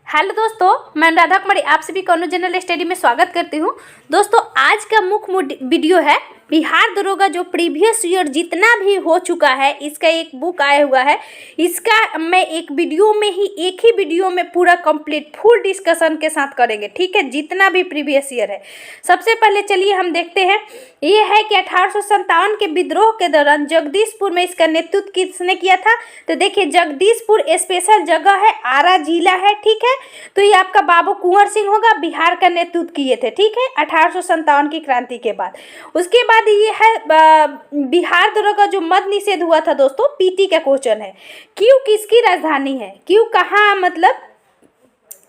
Hello दोस्तों, मैं राधा कुमारी आप सभी को अनु जनरल स्टडी में स्वागत करती हूँ। दोस्तों, आज का मुख्य वीडियो है बिहार दरोगा जो प्रीवियस ईयर जितना भी हो चुका है, इसका एक बुक आया हुआ है। इसका मैं एक ही वीडियो में पूरा कंप्लीट फुल डिस्कशन के साथ करेंगे, ठीक है, जितना भी प्रीवियस ईयर है। सबसे पहले चलिए हम देखते हैं। ये है कि 1857 के विद्रोह के दौरान जगदीशपुर में इसका नेतृत्व किसने किया था। तो देखिए, जगदीशपुर स्पेशल जगह है, आरा जिला है, ठीक है। तो ये आपका बाबू कुंवर सिंह होगा, बिहार का नेतृत्व किए थे, ठीक है, 1857 की क्रांति के बाद। उसके बाद ये है बिहार दरोगा जो मद निषेध हुआ था। दोस्तों, पीटी का क्वेश्चन है, क्यों किसकी राजधानी है, क्यों कहाँ, मतलब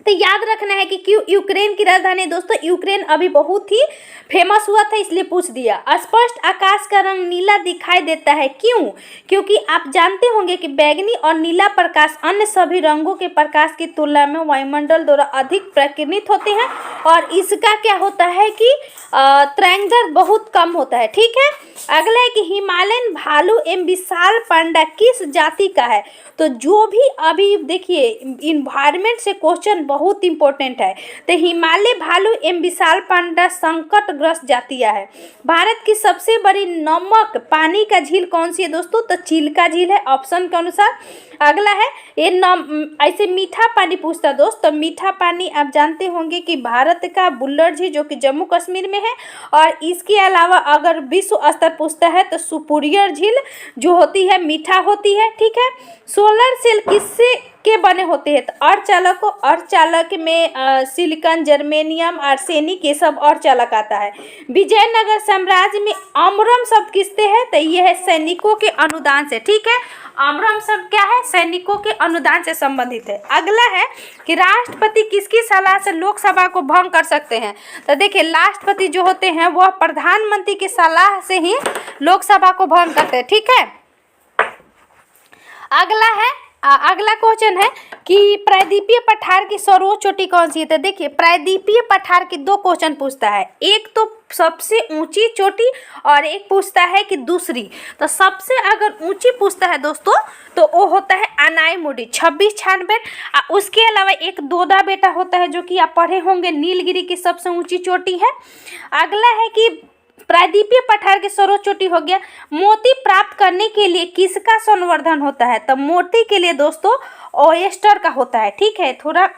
तो याद रखना है कि क्यों यूक्रेन की राजधानी। दोस्तों, यूक्रेन अभी बहुत ही फेमस हुआ था, इसलिए पूछ दिया। स्पष्ट आकाश का रंग नीला दिखाई देता है, क्यों? क्योंकि आप जानते होंगे कि बैंगनी और नीला प्रकाश अन्य सभी रंगों के प्रकाश की तुलना में वायुमंडल द्वारा अधिक प्रकीर्णित होते हैं और इसका क्या होता है कि तरंगदैर्घ्य बहुत कम होता है, ठीक है। अगला है कि हिमालयन भालू एवं विशाल पांडा किस जाति का है। तो जो भी अभी देखिए इन्वायरमेंट से क्वेश्चन बहुत इंपॉर्टेंट है। तो हिमालय भालू एवं विशाल पांडा संकटग्रस्त जातियां है। भारत की सबसे बड़ी नमक पानी का झील कौन सी है दोस्तों। तो चिल्का झील है, ऑप्शन के अनुसार। अगला है ये ऐसे मीठा पानी पूछता दोस्त। तो मीठा पानी आप जानते होंगे कि भारत का बुल्लर झील जो कि जम्मू कश्मीर में है। और इसके अलावा अगर विश्व स्तर पूछता है तो सुपुरियर झील जो होती है मीठा होती है, ठीक है। सोलर सेल किससे के बने होते हैं। तो अर्धचालक में सिलिकॉन, जर्मेनियम, आर्सेनिक, ये सब अर्धचालक आता है। विजयनगर साम्राज्य में अमरम शब्द किससे है। तो ये है सैनिकों के अनुदान से, ठीक है। अमरम शब्द क्या है, सैनिकों के अनुदान से संबंधित है। अगला है कि राष्ट्रपति किसकी सलाह से लोकसभा को भंग कर सकते हैं। तो देखिए, राष्ट्रपति जो होते हैं वह प्रधानमंत्री की सलाह से ही लोकसभा को भंग करते हैं, ठीक है। अगला क्वेश्चन है कि प्रायद्वीपीय पठार की सर्वोच्च चोटी कौन सी है। तो देखिए, प्रायद्वीपीय पठार के दो क्वेश्चन पूछता है, एक तो सबसे ऊंची चोटी और एक पूछता है कि दूसरी। तो सबसे अगर ऊंची पूछता है दोस्तों तो वो होता है अनायमुडी 2696। उसके अलावा एक दोदा बेटा होता है जो कि आप पढ़े होंगे, नीलगिरी की सबसे ऊंची चोटी है। अगला है कि प्रायद्वीपीय पठार की सर्वोच्च चोटी हो गया। मोती प्राप्त करने के लिए किसका संवर्धन होता है। तो मोती के लिए दोस्तों ओयस्टर का होता है, ठीक है। थोड़ा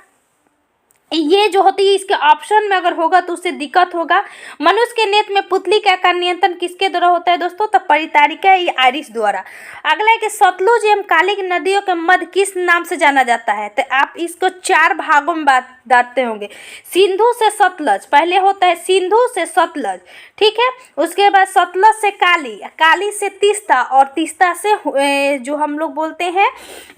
ये जो होती है इसके ऑप्शन में अगर होगा तो उससे दिक्कत होगा। मनुष्य के नेत्र में पुतली का आकार नियंत्रण किसके द्वारा होता है दोस्तों। तो परितारिका या आइरिस द्वारा। अगला है कि सतलुज एवं काली नदियों के मध्य किस नाम से जाना जाता है। तो आप इसको चार भागों में बांटते होंगे। सिंधु से सतलज, पहले होता है सिंधु से सतलज, ठीक है। उसके बाद सतलज से काली, काली से तीस्ता और तीस्ता से जो हम लोग बोलते हैं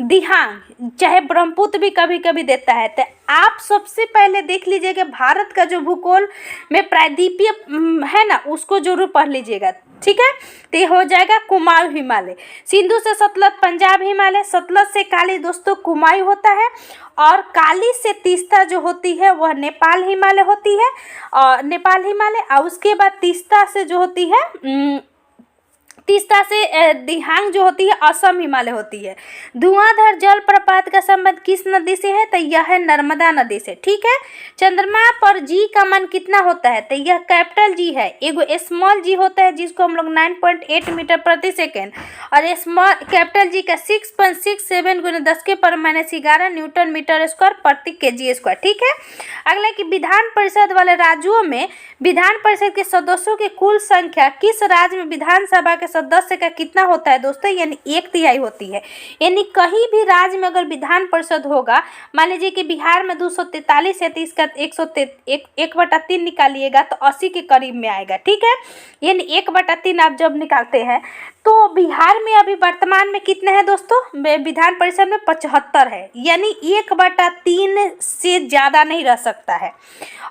दिहांग, चाहे ब्रह्मपुत्र भी कभी कभी देता है। तो आप सबसे पहले देख लीजिएगा भारत का जो भूगोल में प्रायद्वीपीय है ना, उसको जरूर पढ़ लीजिएगा, ठीक है। तो ये हो जाएगा कुमाऊं हिमालय। सिंधु से सतलज पंजाब हिमालय, सतलज से काली दोस्तों कुमाऊं होता है और काली से तीस्ता जो होती है वह नेपाल हिमालय होती है, और नेपाल हिमालय। और उसके बाद तीस्ता से जो होती है तीस्ता से दिहांग जो होती है असम हिमालय होती है। धुआंधार जलप्रपात का संबंध किस नदी से है। तो यह है नर्मदा नदी से, ठीक है। चंद्रमा पर जी का मान कितना होता है। तो यह कैपिटल जी है, एगो स्मॉल जी होता है जिसको हम लोग 9.8 मीटर प्रति सेकेंड, और स्मॉल कैपिटल जी का 6.67 गुना 10⁻11 न्यूटन मीटर स्क्वायर प्रति केजी स्क्वायर, ठीक है। अगला कि विधान परिषद वाले राज्यों में विधान परिषद के सदस्यों की कुल संख्या किस राज्य में विधानसभा के सदस्य का कितना होता है दोस्तों। यानी 1/3 होती है। यानी कहीं भी राज्य में अगर विधान परिषद होगा, मान लीजिए कि बिहार में 243 है तो इसका 1/3 निकालिएगा तो 80 के करीब में आएगा, ठीक है। यानी 1/3 आप जब निकालते हैं तो बिहार में अभी वर्तमान में कितने हैं दोस्तों, विधान परिषद में 75 है। यानी 1/3 से ज़्यादा नहीं रह सकता है।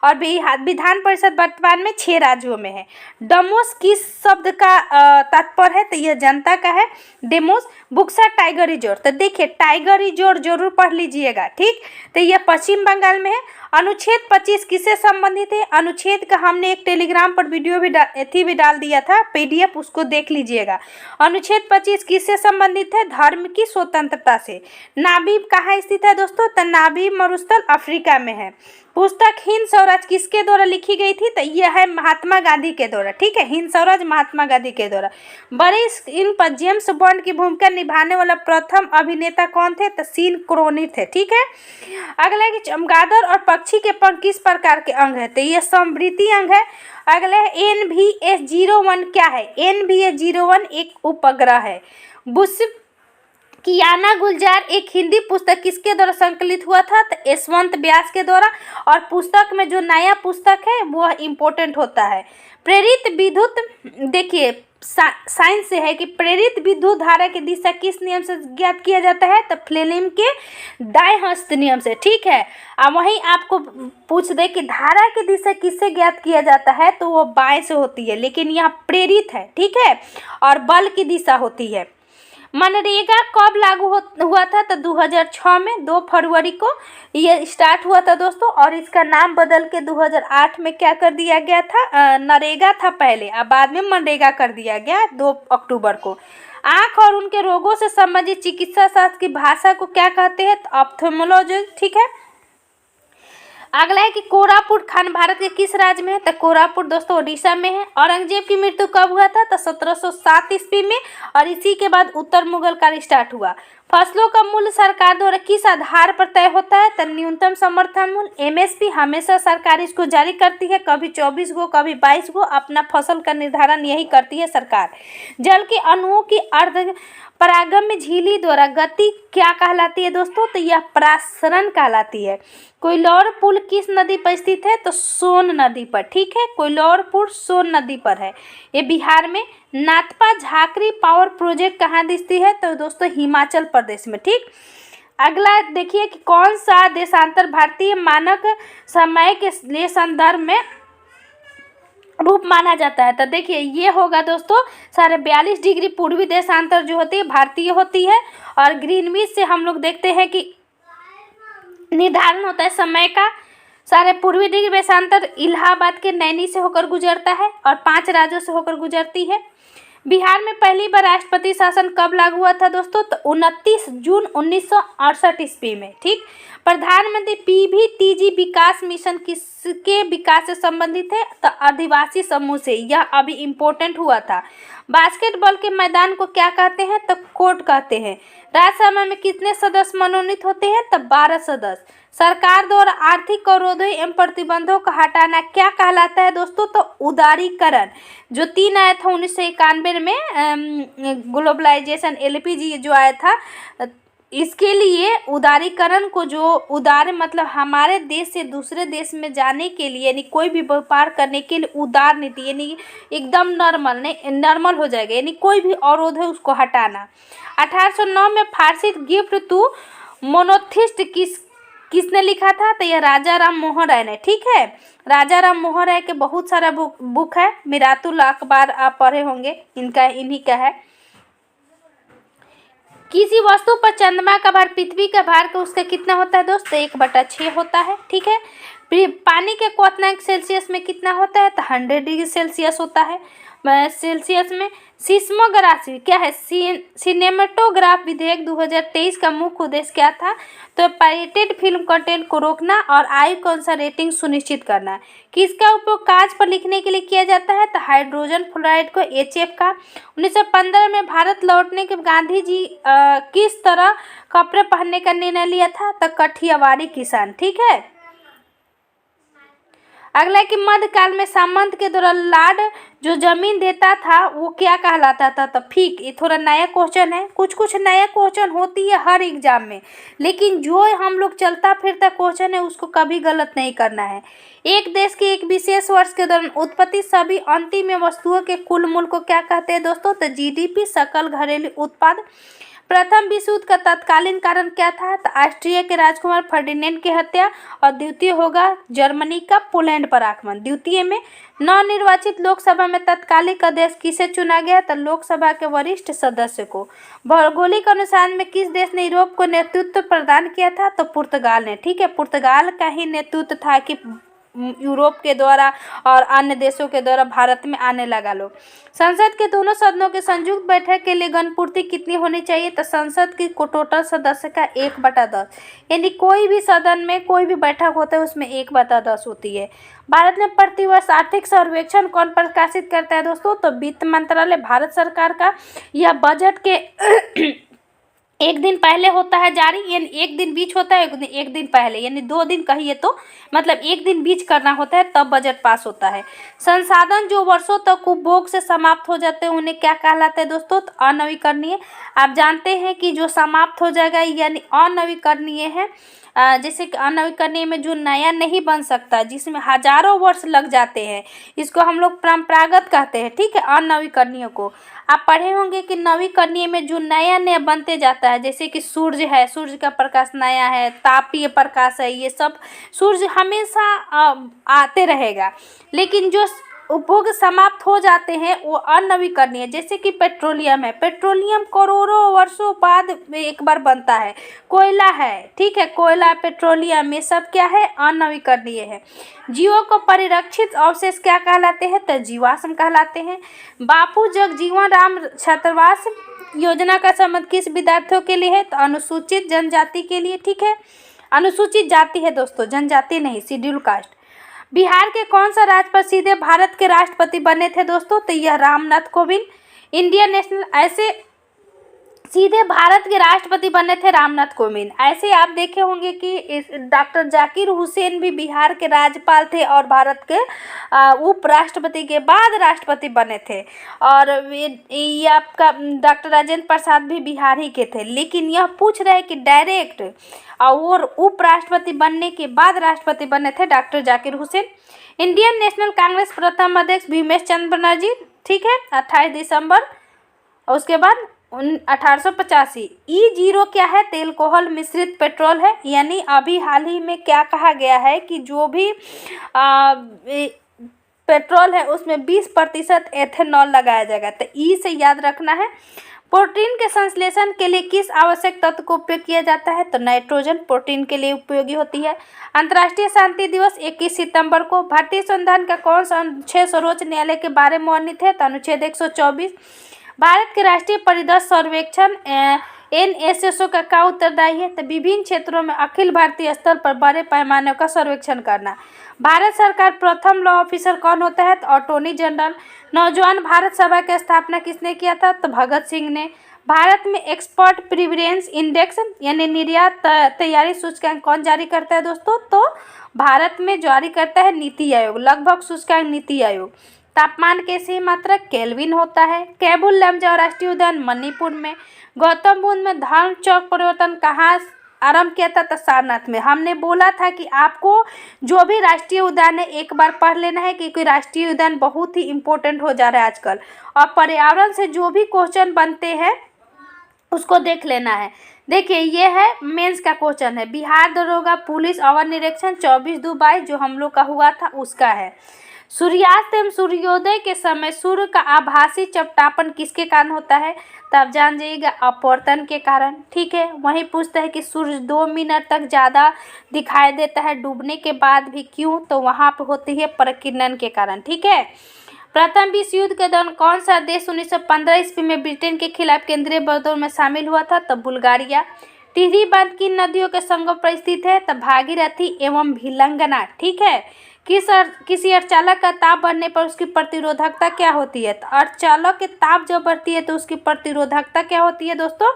और विधान परिषद वर्तमान में 6 राज्यों में है। डमोस किस शब्द का तात्पर्य है। तो यह जनता का है, डेमोस। बुक्सा टाइगर रिजोर्ट, तो देखिए टाइगर रिजोर्ट जरूर पढ़ लीजिएगा, ठीक। तो यह पश्चिम बंगाल में है। अनुच्छेद 25 किससे संबंधित है? अनुच्छेद का हमने एक टेलीग्राम पर वीडियो भी डाल दिया था, पीडीएफ, उसको देख लीजिएगा। अनुच्छेद 25 किससे संबंधित है? धर्म की स्वतंत्रता से। नाबीब कहाँ स्थित है दोस्तों? तो नाबीब मरुस्थल अफ्रीका में है। पुस्तक हिंद स्वराज किसके द्वारा लिखी गई थी? तो यह है महात्मा गांधी के द्वारा। ठीक है, हिंद स्वराज महात्मा गांधी के द्वारा। बड़े स्क्रीन पर जेम्स बॉन्ड की भूमिका निभाने वाला प्रथम अभिनेता कौन थे? तो सीन क्रोनी थे। ठीक है, अगला है कि चमगादड़ और पक्षी के पंख किस प्रकार के अंग है? तो ये समृद्धि अंग है। अगला है NVS-01 क्या है? NVS-01 एक उपग्रह है। बुश कियाना गुलजार एक हिंदी पुस्तक किसके द्वारा संकलित हुआ था? तो यशवंत व्यास के द्वारा। और पुस्तक में जो नया पुस्तक है वह इम्पोर्टेंट होता है। प्रेरित विद्युत, देखिए साइंस से है कि प्रेरित विद्युत धारा की दिशा किस नियम से ज्ञात किया जाता है? तो फ्लेमिंग के दाएं हस्त नियम से। ठीक है, अब वहीं आपको पूछ दे कि धारा की दिशा किससे ज्ञात किया जाता है? तो वो बाएं से होती है, लेकिन यहाँ प्रेरित है। ठीक है, और बल की दिशा होती है। मनरेगा कब लागू हुआ था? तो 2006 में 2 फरवरी को ये स्टार्ट हुआ था दोस्तों, और इसका नाम बदल के 2008 में क्या कर दिया गया था? नरेगा था पहले, अब बाद में मनरेगा कर दिया गया 2 अक्टूबर को। आँख और उनके रोगों से संबंधित चिकित्सा शास्त्र की भाषा को क्या कहते हैं? तो ऑप्थेल्मोलॉजी। ठीक है, अगला है कि कोरापुट खान भारत के किस राज्य में है? तो कोरापुट दोस्तों ओडिशा में है। औरंगजेब की मृत्यु कब हुआ था? तो 1707 ईस्वी में, और इसी के बाद उत्तर मुगल काल स्टार्ट हुआ। फसलों का मूल्य सरकार द्वारा किस आधार पर तय होता है? तो न्यूनतम समर्थन मूल्य MSP हमेशा सरकार इसको जारी करती है, कभी 24 को कभी 22 को। अपना फसल का निर्धारण यही करती है सरकार। जल के अणुओं की अर्ध परागम्य झिल्ली द्वारा गति क्या कहलाती है दोस्तों? तो यह परासरण कहलाती है। कोइलौर पुल किस नदी पर स्थित है? तो सोन नदी पर। ठीक है, कोइलौर पुल सोन नदी पर है, ये बिहार में। नाथपा झाकरी पावर प्रोजेक्ट कहाँ दिखती है? तो दोस्तों हिमाचल प्रदेश में। ठीक, अगला देखिए कि कौन सा देशांतर भारतीय मानक समय के लिए संदर्भ में रूप माना जाता है? तो देखिए ये होगा दोस्तों 42.5 डिग्री पूर्वी देशांतर जो होती है भारतीय होती है। और ग्रीनविच से हम लोग देखते हैं कि निर्धारण होता है समय का। सारे पूर्वी डिग्री देशांतर इलाहाबाद के नैनी से होकर गुजरता है और 5 राज्यों से होकर गुजरती है। बिहार में पहली बार राष्ट्रपति शासन कब लागू हुआ था दोस्तों? तो 29 जून 1968 ईस्वी में। ठीक, प्रधानमंत्री PVTG विकास मिशन किसके विकास से संबंधित है? तो आदिवासी समूह से। यह अभी इम्पोर्टेंट हुआ था। बास्केटबॉल के मैदान को क्या कहते हैं? तो कोर्ट कहते हैं। राज्यसभा में कितने सदस्य मनोनीत होते हैं? तो 12 सदस्य। सरकार द्वारा आर्थिक अवरोधों एवं प्रतिबंधों को हटाना क्या कहलाता है दोस्तों? तो उदारीकरण। जो 3 आया था 1991 में, ग्लोबलाइजेशन LPG जो आया था, इसके लिए उदारीकरण को, जो उदार मतलब हमारे देश से दूसरे देश में जाने के लिए, यानी कोई भी व्यापार करने के लिए उदार नीति, यानी एकदम नॉर्मल हो जाएगा, यानी कोई भी अवरोध है उसको हटाना। 1809 में फारसी गिफ्ट टू मोनोथिस्ट किसने लिखा था? तो यह राजा राम मोहन राय ने। ठीक है, राजा राम मोहन राय के बहुत सारा बुक है। मिरातुल अखबार आप पढ़े होंगे, इन्हीं का है। किसी वस्तु पर चंद्रमा का भार पृथ्वी का भार का उसका कितना होता है दोस्तों? 1/6 होता है। ठीक है, पानी के क्वथनांक सेल्सियस में कितना होता है? तो 100 डिग्री सेल्सियस होता है सेल्सियस में। सिस्मोग्राफी क्या है? सिनेमेटोग्राफ विधेयक 2023 का मुख्य उद्देश्य क्या था? तो पायरेटेड फिल्म कंटेंट को रोकना और आयु के अनुसार रेटिंग सुनिश्चित करना। किसका उपयोग कांच पर लिखने के लिए किया जाता है? तो हाइड्रोजन फ्लोराइड को HF का। 1915 में भारत लौटने के गांधी जी किस तरह कपड़े पहनने का निर्णय लिया था? तो कठियावाड़ी किसान। ठीक है, अगला कि मध्यकाल में सामंत के द्वारा लाड जो जमीन देता था वो क्या कहलाता था? तो फीक। ये थोड़ा नया क्वेश्चन है, कुछ नया क्वेश्चन होती है हर एग्जाम में, लेकिन जो हम लोग चलता फिरता क्वेश्चन है उसको कभी गलत नहीं करना है। एक देश के एक विशेष वर्ष के दौरान उत्पत्ति सभी अंतिम वस्तुओं के कुल मूल्य को क्या कहते हैं दोस्तों? तो GDP सकल घरेलू उत्पाद। प्रथम विश्व युद्ध का तत्कालीन कारण क्या था? तो ऑस्ट्रिया के राजकुमार फर्डिनेंड की हत्या, और द्वितीय होगा जर्मनी का पोलैंड पर आक्रमण। द्वितीय में नवनिर्वाचित लोकसभा में तत्कालिक अध्यक्ष किसे चुना गया? तो लोकसभा के वरिष्ठ सदस्य को। भौगोलिक अनुसार में किस देश ने यूरोप को नेतृत्व प्रदान किया था? तो पुर्तगाल ने। ठीक है, पुर्तगाल का ही नेतृत्व था कि यूरोप के द्वारा और अन्य देशों के द्वारा भारत में आने लगा लोग। संसद के दोनों सदनों के संयुक्त बैठक के लिए गणपूर्ति कितनी होनी चाहिए? तो संसद की टोटल सदस्य का 1/10, यानी कोई भी सदन में कोई भी बैठक होता है उसमें 1/10 होती है। भारत में प्रतिवर्ष आर्थिक सर्वेक्षण कौन प्रकाशित करता है दोस्तों? तो वित्त मंत्रालय भारत सरकार का। यह बजट के एक दिन पहले होता है जारी, यानी एक दिन बीच होता है, एक दिन पहले, यानी 2 दिन कहिए तो मतलब एक दिन बीच करना होता है, तब बजट पास होता है। संसाधन जो वर्षों तक उपभोग से समाप्त हो जाते हैं उन्हें क्या कहलाते हैं दोस्तों? तो अनवीकरणीय। आप जानते हैं कि जो समाप्त हो जाएगा यानी अनवीकरणीय है। जैसे कि अनवीकरणीय में जो नया नहीं बन सकता, जिसमें हजारों वर्ष लग जाते हैं, इसको हम लोग परंपरागत कहते हैं। ठीक है, अनवीकरणीय को आप पढ़े होंगे कि नवीकरणीय में जो नया नया बनते जाता है, जैसे कि सूर्य है, सूर्य का प्रकाश नया है, तापीय प्रकाश है, ये सब सूर्य हमेशा आते रहेगा। लेकिन जो उपभोग समाप्त हो जाते हैं वो अनवीकरणीय, जैसे कि पेट्रोलियम है। पेट्रोलियम करोड़ों वर्षों बाद एक बार बनता है। कोयला है, ठीक है, कोयला, पेट्रोलियम, ये सब क्या है? अनवीकरणीय है। जीवों को परिरक्षित अवशेष क्या कहलाते हैं? तो जीवाश्म कहलाते हैं। बापू जगजीवन राम छात्रावास योजना का संबंध किस विद्यार्थियों के लिए है? तो अनुसूचित जनजाति के लिए। ठीक है, अनुसूचित जाति है दोस्तों, जनजाति नहीं, शेड्यूल कास्ट। बिहार के कौन सा राज्यपाल सीधे भारत के राष्ट्रपति बने थे दोस्तों? तो यह रामनाथ कोविंद। इंडियन नेशनल, ऐसे सीधे भारत के राष्ट्रपति बने थे रामनाथ कोविंद। ऐसे आप देखे होंगे कि डॉक्टर जाकिर हुसैन भी बिहार के राज्यपाल थे और भारत के उपराष्ट्रपति के बाद राष्ट्रपति बने थे। और ये आपका डॉक्टर राजेंद्र प्रसाद भी बिहार ही के थे। लेकिन यह पूछ रहे हैं कि डायरेक्ट और उपराष्ट्रपति बनने के बाद राष्ट्रपति बने थे doctor Zakir Hussain. Indian national Congress प्रथम अध्यक्ष भीमेश चंद्र बनर्जी। ठीक है, 28 दिसंबर। और उसके बाद 1885। E0 क्या है? तेल कोहल मिश्रित पेट्रोल है। यानी अभी हाल ही में क्या कहा गया है कि जो भी पेट्रोल है उसमें 20% एथेनॉल लगाया जाएगा। तो ई से याद रखना है। प्रोटीन के संश्लेषण के लिए किस आवश्यक तत्व को उपयोग किया जाता है? तो नाइट्रोजन प्रोटीन के लिए उपयोगी होती है। अंतर्राष्ट्रीय शांति दिवस 21 सितंबर को। भारतीय संविधान का कौन सा अनुच्छेद सर्वोच्च न्यायालय के बारे में वर्णित है? तो अनुच्छेद 124। भारत के राष्ट्रीय परिदृश्य सर्वेक्षण NSSO का उत्तरदायी है? तो विभिन्न क्षेत्रों में अखिल भारतीय स्तर पर बड़े पैमाने का सर्वेक्षण करना। भारत सरकार प्रथम लॉ ऑफिसर कौन होता है? तो अटॉर्नी जनरल। नौजवान भारत सभा की स्थापना किसने किया था? तो भगत सिंह ने। भारत में एक्सपोर्ट प्रिफरेंस इंडेक्स यानी निर्यात तैयारी सूचकांक कौन जारी करता है दोस्तों? तो भारत में जारी करता है नीति आयोग, लगभग सूचकांक नीति आयोग। तापमान के सही मात्रक केल्विन होता है। कैबुल लमजाओ राष्ट्रीय उद्यान मणिपुर में। गौतम बुद्ध में धर्म चौक परिवर्तन कहाँ आरंभ किया था? तो सारनाथ में। हमने बोला था कि आपको जो भी राष्ट्रीय उद्यान है एक बार पढ़ लेना है, क्योंकि राष्ट्रीय उद्यान बहुत ही इंपॉर्टेंट हो जा रहा है आजकल। और पर्यावरण से जो भी क्वेश्चन बनते हैं उसको देख लेना है। देखिए, ये है मेंस का क्वेश्चन है। बिहार दरोगा पुलिस अवर निरीक्षण 24/2/22 जो हम लोग का हुआ था उसका है। सूर्यास्त एवं सूर्योदय के समय सूर्य का आभासी चपटापन किसके कारण होता है? तो आप जान जाइएगा, अपवर्तन के कारण। ठीक है, वहीं पूछता है कि सूर्य 2 मिनट तक ज़्यादा दिखाई देता है डूबने के बाद भी, क्यों? तो वहाँ पर होती है प्रकीर्णन के कारण। ठीक है, प्रथम विश्व युद्ध के दौरान कौन सा देश 1915 ईस्वी में ब्रिटेन के खिलाफ केंद्रीय विद्रोह में शामिल हुआ था? तो बुल्गारिया। टिहरी बांध किन नदियों के संगम पर स्थित है? तो भागीरथी एवं भिलंगना। ठीक है, किसी अर्धचालक का ताप बढ़ने पर उसकी प्रतिरोधकता क्या होती है? तो अर्धचालक के ताप जब बढ़ती है तो उसकी प्रतिरोधकता क्या होती है दोस्तों?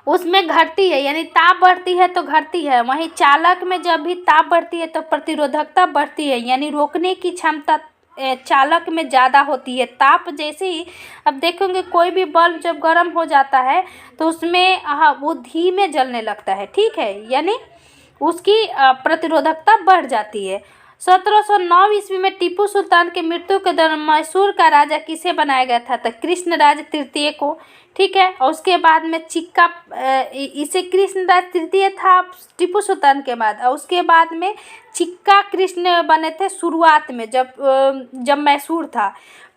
उसमें घटती है, यानी ताप बढ़ती है तो घटती है। वहीं चालक में जब भी ताप बढ़ती है तो प्रतिरोधकता बढ़ती है, यानी रोकने की क्षमता चालक में ज़्यादा होती है। ताप जैसे ही अब देखेंगे कोई भी बल्ब जब गर्म हो जाता है तो उसमें वो धीमे जलने लगता है। ठीक है, यानी उसकी प्रतिरोधकता बढ़ जाती है। 1709 ईस्वी में टीपू सुल्तान की मृत्यु के दौरान मैसूर का राजा किसे बनाया गया था? तो कृष्णराज तृतीय को। ठीक है, और उसके बाद में चिक्का, इसे कृष्णराज तृतीय था टीपू सुल्तान के बाद, और उसके बाद में चिक्का कृष्ण बने थे शुरुआत में, जब मैसूर था।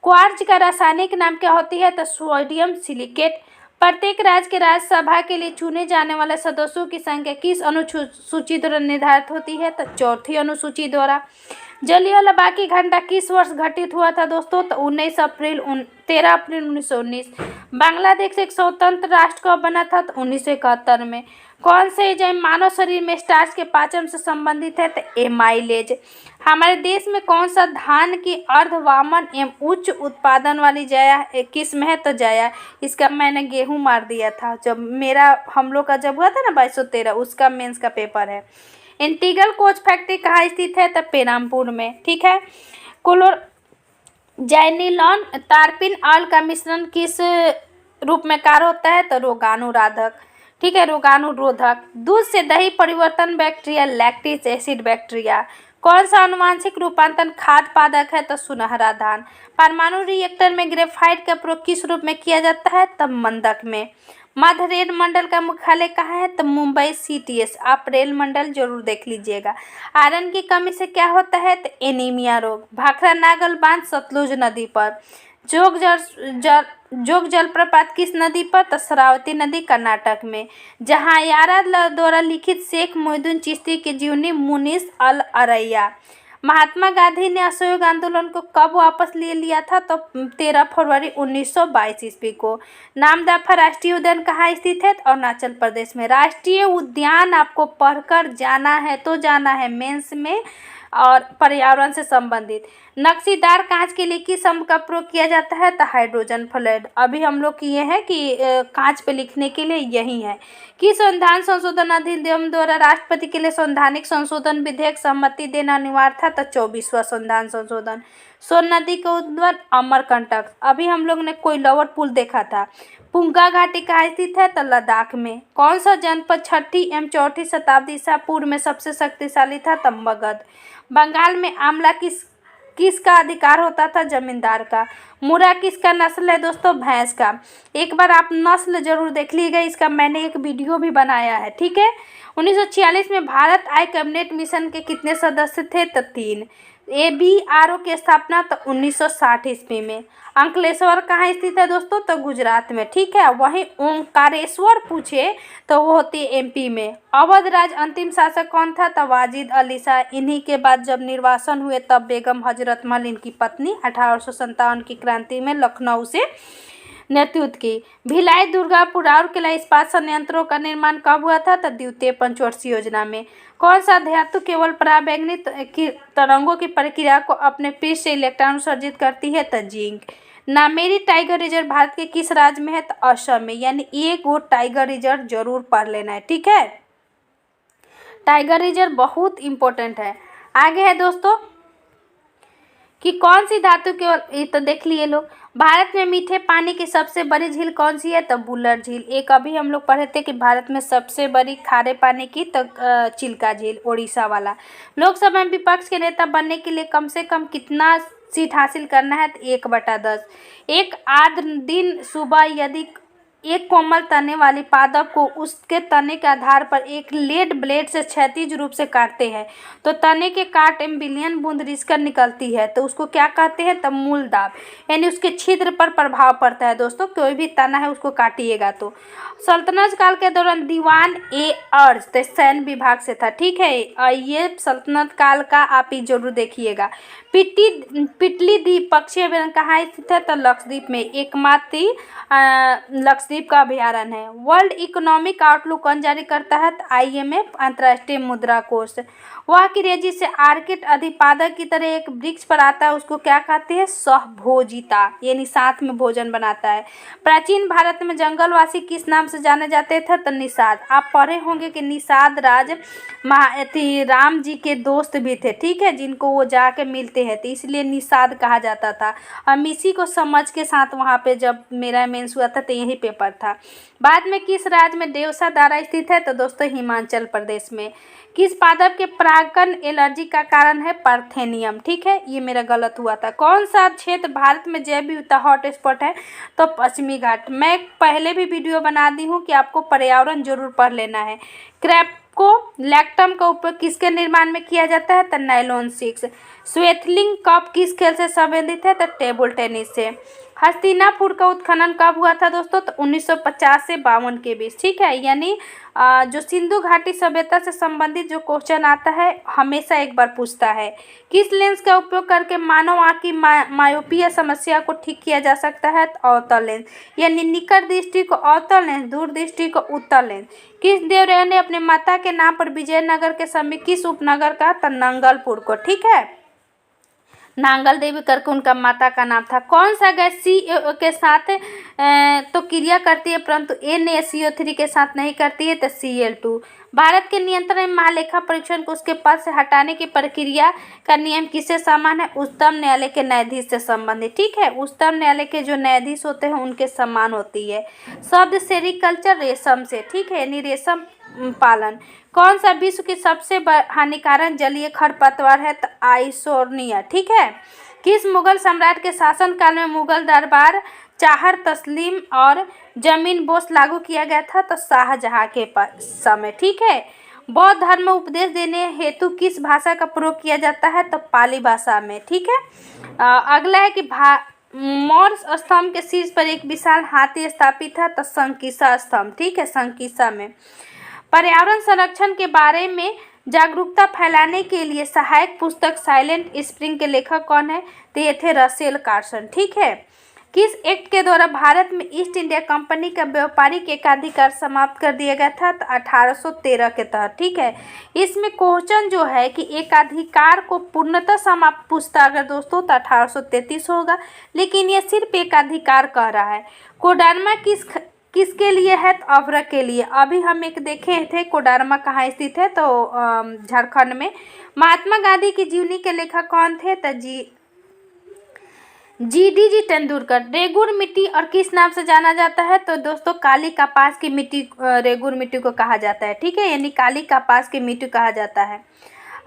क्वार्ज का रासायनिक नाम क्या होती है? तो सोडियम सिलिकेट। प्रत्येक राज्य के राज्यसभा के लिए चुने जाने वाले सदस्यों की संख्या किस अनुसूची द्वारा निर्धारित होती है? तो चौथी अनुसूची द्वारा। जलियांवाला बाग की घटना किस वर्ष घटित हुआ था दोस्तों? तो 13 अप्रैल 1919। बांग्लादेश एक स्वतंत्र राष्ट्र कब बना था? तो 1971 में। कौन से एंजाइम मानव शरीर में स्टार्च के पाचन से संबंधित है? तो एमाइलेज। हमारे देश में कौन सा धान की अर्धवामन एवं उच्च उत्पादन वाली जया किस्म है? तो जया। इसका मैंने गेहूं मार दिया था जब हम लोग का जब हुआ था ना 2213, उसका मेंस का पेपर है। इंटीग्रल कोच फैक्ट्री कहाँ स्थित है? तो पेरामपुर में। ठीक है। जैनिलॉन तारपीन ऑयल का मिश्रण किस रूप में कार्य होता है? तो रोगाणुरोधक। ठीक है, रोगाणुरोधक। दूध से दही परिवर्तन बैक्टीरिया लैक्टिक एसिड बैक्टीरिया। कौन सा आनुवांशिक रूपांतरण खाद्य पादक है? तो सुनहरा धान। परमाणु रिएक्टर में ग्रेफाइट का प्रयोग किस रूप में किया जाता है? तब मंदक में। मध्य रेल मंडल का मुख्यालय कहाँ है? तो मुंबई CTS। आप रेल मंडल जरूर देख लीजिएगा। आयरन की कमी से क्या होता है? तो एनीमिया रोग। भाखड़ा नागल बांध सतलुज नदी पर। जोग जलप्रपात किस नदी पर? तो शरावती नदी कर्नाटक में। जहाँ यारा द्वारा लिखित शेख मोहिउद्दीन चिश्ती की जीवनी मुनीस अल अरैया। महात्मा गांधी ने असहयोग आंदोलन को कब वापस ले लिया था? तो 13 फरवरी 1922 ईस्वी को। नामदफा राष्ट्रीय उद्यान कहाँ स्थित है? अरुणाचल प्रदेश में। राष्ट्रीय उद्यान आपको पढ़कर जाना है तो जाना है मेंस में, और पर्यावरण से संबंधित। नक्शीदार कांच के लिए किस अम्ल का प्रयोग किया जाता है? तो हाइड्रोजन फ्लोराइड। अभी हम लोग किए हैं कि कांच पे लिखने के लिए यही है। किस संविधान संशोधन अधिनियम द्वारा राष्ट्रपति के लिए संवैधानिक संशोधन विधेयक सहमति देना अनिवार्य था? तो 24वां संविधान संशोधन। सोन नदी का उद्गम अमरकंटक। अभी हम लोग ने कोइलवर पुल देखा था। पुंगा घाटी कहाँ स्थित है? तो लद्दाख में। कौन सा जनपद 6ठी एवं 4ठी शताब्दी ईसा पूर्व में सबसे शक्तिशाली था? तो मगध। बंगाल में आमला किसका अधिकार होता था? जमींदार का। मुर्रा किसका नस्ल है दोस्तों? भैंस का। एक बार आप नस्ल जरूर देख लीजिएगा, इसका मैंने एक वीडियो भी बनाया है। ठीक है। 1946 में भारत आय कैबिनेट मिशन के कितने सदस्य थे? तो 3। ABRO की स्थापना तो 1960 ईस्वी में। अंकलेश्वर कहाँ स्थित है दोस्तों? तो गुजरात में। ठीक है। वहीं ओंकारेश्वर पूछे तो वो होती है MP में। अवध राज अंतिम शासक कौन था? तो वाजिद अली शाह। इन्हीं के बाद जब निर्वासन हुए तब बेगम हजरत महल इनकी पत्नी 1857 की क्रांति में लखनऊ से नेतृत्व की। भिलाई दुर्गापुर राउरकेला इस्पात संयंत्रों का निर्माण कब हुआ था? तो द्वितीय पंचवर्षीय योजना में। कौन सा धातु केवल पराबैंगनी की तरंगों की प्रक्रिया को अपने पृष्ठ से इलेक्ट्रॉन उत्सर्जित करती है? तो zinc. Nameri tiger reserve Bharat के किस राज्य में है? तो असम में। यानी एक वो टाइगर रिजर्व जरूर पढ़ लेना है। ठीक है, टाइगर रिजर्व बहुत इंपॉर्टेंट है। आगे है दोस्तों कि कौन सी धातु केवल, ये तो देख लिए लोग। भारत में मीठे पानी की सबसे बड़ी झील कौन सी है? तो बुलर झील। एक अभी हम लोग पढ़े थे कि भारत में सबसे बड़ी खारे पानी की तो चिल्का झील, ओडिशा वाला। लोकसभा में विपक्ष के नेता बनने के लिए कम से कम कितना सीट हासिल करना है? तो 1/10। एक आर्द्र दिन सुबह यदि एक कोमल तने वाली पादप को उसके तने के आधार पर एक लेड ब्लेड से क्षैतिज रूप से काटते हैं तो तने के काट में बिलियन बूंद रिसकर निकलती है, तो उसको क्या कहते हैं? तब मूल दाब, यानी उसके छिद्र पर प्रभाव पड़ता है दोस्तों। कोई भी तना है उसको काटिएगा तो। सल्तनत काल के दौरान दीवान अर्ज सैन्य विभाग से था। ठीक है, ये सल्तनत काल का आप ही जरूर देखिएगा। पिटली द्वीप पक्षी कहाँ स्थित है? तो लक्षद्वीप में। एकमात्र लक्षद्वीप का अभ्यारण्य है। वर्ल्ड इकोनॉमिक आउटलुक कौन जारी करता है? तो IMF, अंतर्राष्ट्रीय मुद्रा कोष। वह क्रिया जिससे आर्किड अधिपादक की तरह एक वृक्ष पर आता है उसको क्या कहते हैं? सहभोजिता, यानी साथ में भोजन बनाता है। प्राचीन भारत में जंगलवासी किस नाम से जाने जाते थे? तो निषाद। आप पढ़े होंगे कि निषाद राज राम जी के दोस्त भी थे। ठीक है, जिनको वो जाके मिलते हैं तो इसलिए निषाद कहा जाता था। हम इसी को समझ के साथ वहाँ पे जब मेरा मेंस हुआ था तो यही पेपर पर था। बाद में किस राज्य में देवसादारा स्थित है? तो दोस्तों हिमाचल प्रदेश में। किस पादप के परागकण एलर्जी का कारण है? पार्थेनियम। ठीक है, ये मेरा गलत हुआ था। कौन सा क्षेत्र भारत में जैव विविधता हॉटस्पॉट है? तो पश्चिमी घाट। मैं पहले भी वीडियो बना दी हूँ कि आपको पर्यावरण जरूर पढ़ लेना है। क्रैपको लैक्टम का उपयोग किसके निर्माण में किया जाता है? तो नायलॉन 6। स्वेथलिंग कप किस खेल से संबंधित है? तो टेबल टेनिस से। हस्तिनापुर का उत्खनन कब हुआ था दोस्तों? तो 1950 से 52 के बीच। ठीक है, यानी जो सिंधु घाटी सभ्यता से संबंधित जो क्वेश्चन आता है हमेशा एक बार पूछता है। किस लेंस का उपयोग करके मानव आँख की मायोपिया समस्या को ठीक किया जा सकता है? तो अवतल लेंस, यानी निकट दृष्टि को अवतल लेंस, दूर दृष्टि को उत्तल लेंस। किस देवराय ने अपने माता के नाम पर विजयनगर के समय किस उपनगर का? तो नंगलपुर को। ठीक है, नांगल देवी करके उनका माता का नाम था। कौन सा गैस CO के साथ तो क्रिया करती है परंतु NaCO3 के साथ नहीं करती है? तो Cl2। भारत के नियंत्रण में महालेखा परीक्षण को उसके पद से हटाने की प्रक्रिया का नियम किससे समान है? उच्चतम न्यायालय के न्यायाधीश से संबंधित। ठीक है, उच्चतम न्यायालय के जो न्यायाधीश होते हैं उनके समान होती है। शब्द सेरिकल्चर रेशम से। ठीक है, यानी रेशम पालन। कौन सा विश्व की सबसे हानिकारक जलीय खरपतवार है? तो आइसोर्निया। ठीक है, किस मुगल सम्राट के शासनकाल में मुगल दरबार चाहर तस्लीम और जमीन बोस लागू किया गया था? तो शाहजहां के समय। ठीक है, बौद्ध धर्म में उपदेश देने हेतु किस भाषा का प्रयोग किया जाता है? तो पाली भाषा में। ठीक है, अगला है कि मौर्य स्तंभ के शीर्ष पर एक विशाल हाथी स्थापित है? तो संकिसा स्तंभ। ठीक है, संकिसा में। पर्यावरण संरक्षण के बारे में जागरूकता फैलाने के लिए सहायक पुस्तक साइलेंट स्प्रिंग के लेखक कौन है? तो ये थे रसेल कार्सन। ठीक है, किस एक्ट के द्वारा भारत में ईस्ट इंडिया कंपनी का व्यापारिक एकाधिकार समाप्त कर दिया गया था? तो 1813 के तहत। ठीक है, इसमें क्वेश्चन जो है कि एकाधिकार को पूर्णतः समाप्त पूछता अगर दोस्तों तो 1833 होगा, लेकिन ये सिर्फ एकाधिकार कह रहा है। कोडरमा किसके लिए है? तो अभ्रक के लिए। अभी हम एक देखे थे कोडरमा कहाँ स्थित है? तो झारखंड में। महात्मा गांधी की जीवनी के लेखक कौन थे? तो GDG तेंदुलकर। रेगुर मिट्टी और किस नाम से जाना जाता है? तो दोस्तों काली कपास की मिट्टी रेगुर मिट्टी को कहा जाता है। ठीक है, यानी काली कपास की मिट्टी कहा जाता है।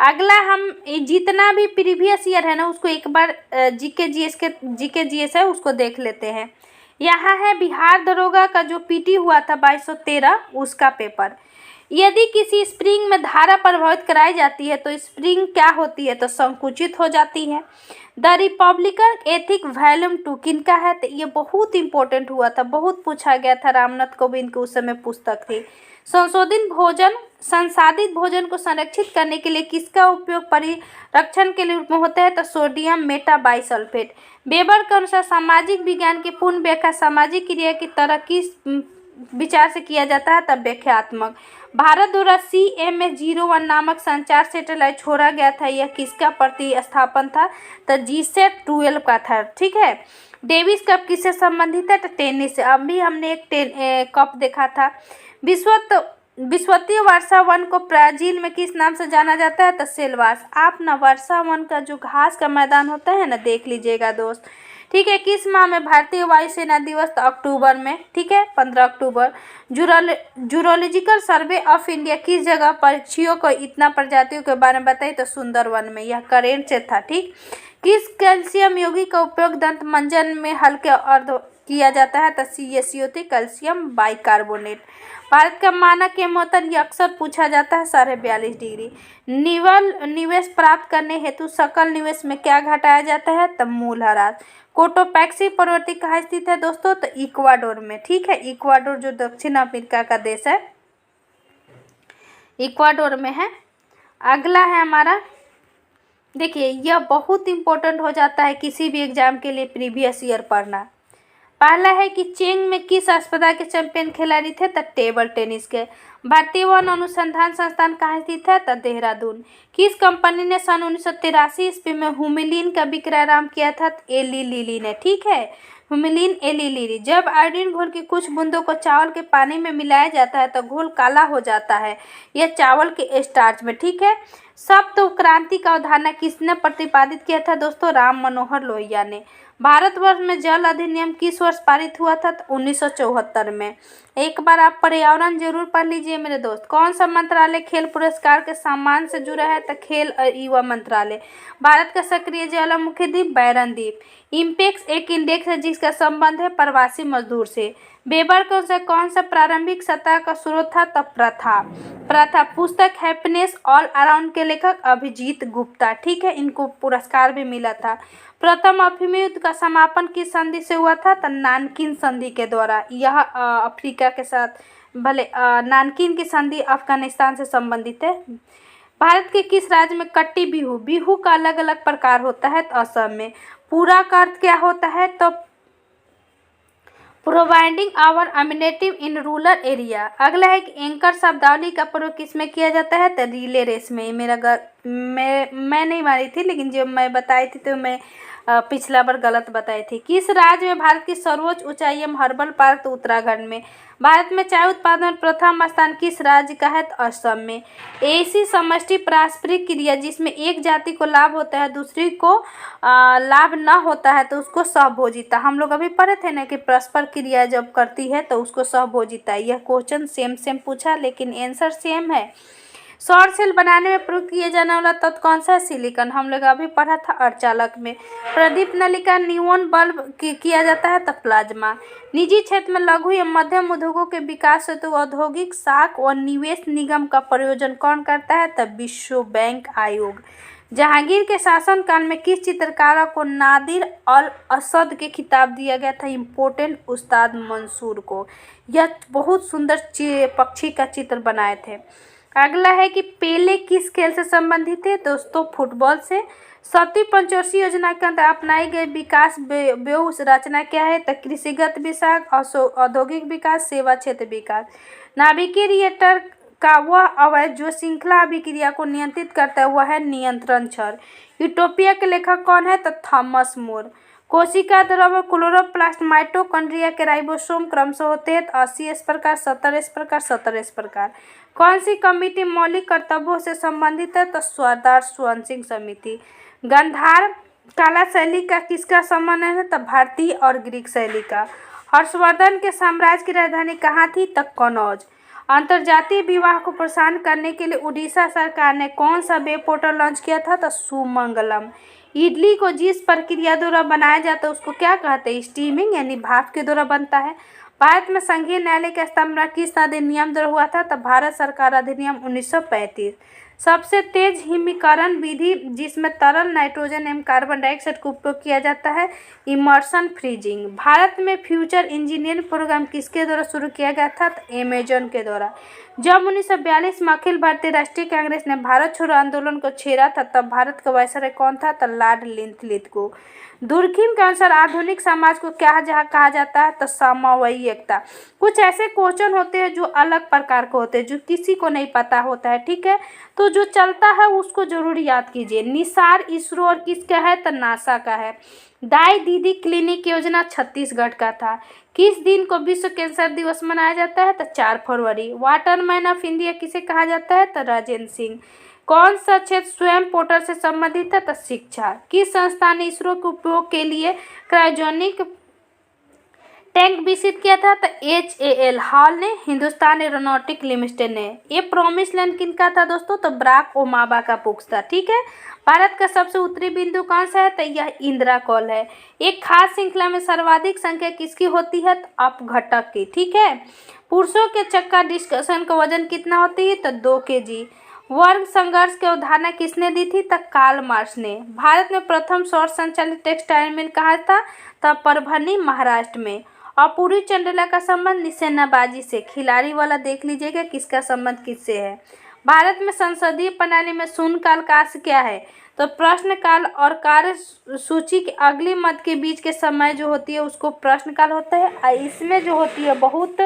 अगला हम जितना भी प्रीवियस ईयर है ना उसको एक बार जीके जीएस है उसको देख लेते हैं। यहाँ है बिहार दरोगा का जो PT हुआ था 2213 उसका पेपर। यदि किसी स्प्रिंग में धारा प्रभावित कराई जाती है तो स्प्रिंग क्या होती है? तो संकुचित हो जाती है। द रिपब्लिकन एथिक वॉल्यूम 2 किनका है? तो ये बहुत इंपॉर्टेंट हुआ था, बहुत पूछा गया था, रामनाथ कोविंद के उस समय पुस्तक थी। संसाधित भोजन को संरक्षित करने के लिए किसका उपयोग परिरक्षण के लिए होता है? तो सोडियम मेटाबाइसल्फेट। वेबर के अनुसार सामाजिक विज्ञान की पूर्ण व्याख्या सामाजिक क्रिया की तरह किस विचार से किया जाता है? तब व्याख्यात्मक। भारत द्वारा CMS-01 नामक संचार सैटेलाइट छोड़ा गया था, यह किसका प्रतिस्थापन था? तो GSAT-12 का था। ठीक है, डेविस कप किससे संबंधित है? तो टेनिस से। अभी हमने एक कप देखा था। विश्वविद्यालय वर्षा वन को ब्राजील में किस नाम से जाना जाता है? तो सेल्वास। आप ना वर्षा वन का जो घास का मैदान होता है ना देख लीजिएगा दोस्त। ठीक है, किस माह में भारतीय वायुसेना दिवस? तो अक्टूबर में। ठीक है, 15 अक्टूबर। जूलॉजिकल सर्वे ऑफ इंडिया किस जगह पक्षियों को इतना प्रजातियों के बारे में बताई? तो सुंदरवन में। यह करेंट से था। ठीक, किस कैल्शियम यौगिक का उपयोग दंत मंजन में हल्के अर्ध किया जाता है? तो CaCO3 कैल्शियम बाइकार्बोनेट। भारत का मानक हेमोतन ये अक्सर पूछा जाता है 42.5 डिग्री। निवेश प्राप्त करने हेतु सकल निवेश में क्या घटाया जाता है? तो मूल्यह्रास। कोटोपैक्सी प्रवृत्ति कहाँ स्थित है दोस्तों? तो इक्वाडोर में। ठीक है, इक्वाडोर जो दक्षिण अफ्रीका का देश है इक्वाडोर में है। अगला है हमारा, देखिए यह बहुत इंपॉर्टेंट हो जाता है किसी भी एग्जाम के लिए प्रीवियस ईयर पढ़ना। पहला है कि चेंग में किस अस्पताल के चैंपियन खिलाड़ी थे? तो टेबल टेनिस के। भारतीय वन अनुसंधान संस्थान कहाँ स्थित है? तो देहरादून। किस कंपनी ने सन 1983 ईस्वी में हुमिलीन का विक्रय आरंभ किया था? तो एली लिली ने। ठीक है, हुमिलीन एली लिली। जब आयोडीन घोल की कुछ बूंदों को चावल के पानी में मिलाया जाता है तो घोल काला हो जाता है, यह चावल के स्टार्च में। ठीक है, सप्त क्रांति का अवधारणा किसने प्रतिपादित किया था दोस्तों? राम मनोहर लोहिया ने। भारतवर्ष में जल अधिनियम किस वर्ष पारित हुआ था? तो 1974 में। एक बार आप पर्यावरण जरूर पढ़ लीजिए मेरे दोस्त। कौन सा मंत्रालय खेल पुरस्कार के सम्मान से जुड़ा है? तो खेल और युवा मंत्रालय। भारत का सक्रिय ज्वालामुखी द्वीप बैरन द्वीप। इम्पेक्स एक इंडेक्स है जिसका संबंध है प्रवासी मजदूर से। बेबर को कौन सा प्रारंभिक सतह का स्रोत था? तब प्रथा। पुस्तक हैप्पीनेस ऑल अराउंड के लेखक अभिजीत गुप्ता। ठीक है, इनको पुरस्कार भी मिला था। प्रथम अफीम युद्ध का समापन किस संधि से हुआ था? तो नानकिन संधि के द्वारा। यह अफ्रीका के साथ नानकिन की संधि अफगानिस्तान से संबंधित है। भारत के किस राज्य में कट्टी बिहू का अलग अलग प्रकार होता है? तो असम में। पूरा का अर्थ क्या होता है? तो providing our amenity in rural area. अगला है कि एंकर शब्दावली का प्रयोग किसमें किया जाता है? तो रिले रेस में। मैं नहीं मारी थी, लेकिन जब मैं बताई थी तो मैं पिछला बार गलत बताई थी। किस राज्य में भारत की सर्वोच्च ऊंचाई हर्बल पार्क? तो उत्तराखंड में। भारत में चाय उत्पादन प्रथम स्थान किस राज्य का है? तो असम में। ऐसी समष्टि पारस्परिक क्रिया जिसमें एक जाति को लाभ होता है दूसरी को लाभ न होता है तो उसको सहभोजिता। हम लोग अभी पढ़े थे ना कि परस्पर क्रिया जब करती है तो उसको सहभोजिता। यह क्वेश्चन सेम पूछा लेकिन आंसर सेम है। सौर सेल बनाने में प्रयोग किया जाने वाला तत्व कौन सा है? सिलिकॉन। हम लोग अभी पढ़ा था अर्धचालक में। प्रदीप नलिका नियोन बल्ब किया जाता है तो प्लाज्मा। निजी क्षेत्र में लघु एवं मध्यम उद्योगों के विकास हेतु औद्योगिक साख और निवेश निगम का प्रयोजन कौन करता है? तब विश्व बैंक आयोग। जहांगीर के शासनकाल में किस चित्रकार को नादिर अल असद के खिताब दिया गया था? इम्पोर्टेंट उस्ताद मंसूर को। यह बहुत सुंदर पक्षी का चित्र बनाए थे। अगला है कि पेले किस खेल से संबंधित है? दोस्तों फुटबॉल से। 7वीं पंचवर्षीय योजना के अंतर्गत अपनाई गई विकास रचना क्या है? तो कृषिगत विकास, औद्योगिक विकास, सेवा क्षेत्र विकास। नाभिकीय रिएक्टर का वह अवयव जो श्रृंखला अभिक्रिया को नियंत्रित करता है वह है नियंत्रण छड़। यूटोपिया के लेखक कौन है? तो थॉमस मोर। कोशिका द्रव्य क्लोरोप्लास्ट माइटोकॉन्ड्रिया के राइबोसोम क्रमशः होते हैं 80 इस प्रकार, 70 इस प्रकार, 70 इस प्रकार। कौन सी कमिटी मौलिक कर्तव्यों से संबंधित है? तो सरदार स्वर्ण सिंह समिति। गंधार कला शैली का किसका संबंध है? तो भारतीय और ग्रीक शैली का। हर्षवर्धन के साम्राज्य की राजधानी कहाँ थी? तो कनौज। अंतर्जातीय विवाह को प्रोत्साहन करने के लिए उड़ीसा सरकार ने कौन सा वेब पोर्टल लॉन्च किया था? तो सुमंगलम। इडली को जिस प्रक्रिया द्वारा बनाया जाता है उसको क्या कहते हैं? स्टीमिंग, यानी भाप के द्वारा बनता है। भारत में संघीय न्यायालय का स्थापना किस अधिनियम द्वारा हुआ था? तो भारत सरकार अधिनियम 1935। सबसे तेज हिमीकरण विधि जिसमें तरल नाइट्रोजन एवं कार्बन डाइऑक्साइड का उपयोग किया जाता है इमर्शन फ्रीजिंग। भारत में फ्यूचर इंजीनियरिंग प्रोग्राम किसके द्वारा शुरू किया गया था? तो अमेजन के द्वारा। जब 1942 में अखिल भारतीय राष्ट्रीय कांग्रेस ने भारत छोड़ो आंदोलन को छेड़ा था तब भारत का वायसराय कौन था? तो लॉर्ड लिंथलिथ को। दुर्खिम के अनुसार आधुनिक समाज को क्या कहा जाता है? तो समवयी एकता। कुछ ऐसे क्वेश्चन होते हैं जो अलग प्रकार के होते हैं जो किसी को नहीं पता होता है, ठीक है, तो जो चलता है उसको जरूर याद कीजिए। निसार इसरो और किसका है? तो नासा का है। दाई दीदी क्लिनिक योजना छत्तीसगढ़ का था। किस दिन को विश्व कैंसर दिवस मनाया जाता है? तो 4 फरवरी। वाटरमैन ऑफ इंडिया किसे कहा जाता है? तो राजेंद्र सिंह। कौन सा क्षेत्र स्वयं पोर्टल से संबंधित है? तो शिक्षा। किस संस्थान ने इसरो के उपयोग के लिए क्रायोजेनिक टैंक विकसित किया था? तो HAL हॉल ने। हिंदुस्तान एरोनॉटिक लिमिटेड ने। ये प्रॉमिस लैंड किनका था दोस्तों? तो बराक ओबामा का पुख्त था, ठीक है। भारत का सबसे उत्तरी बिंदु कौन सा है? तो यह इंदिरा कॉल है। एक खास श्रृंखला में सर्वाधिक संख्या किसकी होती है? तो अपघटक की, ठीक है। पुरुषों के चक्का डिस्कशन का वजन कितना होती है? तो 2 kg। वर्ग संघर्ष की अवधारणा किसने दी थी? तो कार्ल मार्क्स ने। भारत में प्रथम सौर संचालित टेक्सटाइल मिल कहाँ था? तो परभनी महाराष्ट्र में। अपूर्वी चंदेला का संबंध निशानेबाजी से। खिलाड़ी वाला देख लीजिएगा किसका संबंध किससे है। भारत में संसदीय प्रणाली में शून्यकाल का अर्थ क्या है? तो प्रश्नकाल और कार्य सूची के अगली मध्य के बीच के समय जो होती है उसको प्रश्नकाल होता है। और इसमें जो होती है बहुत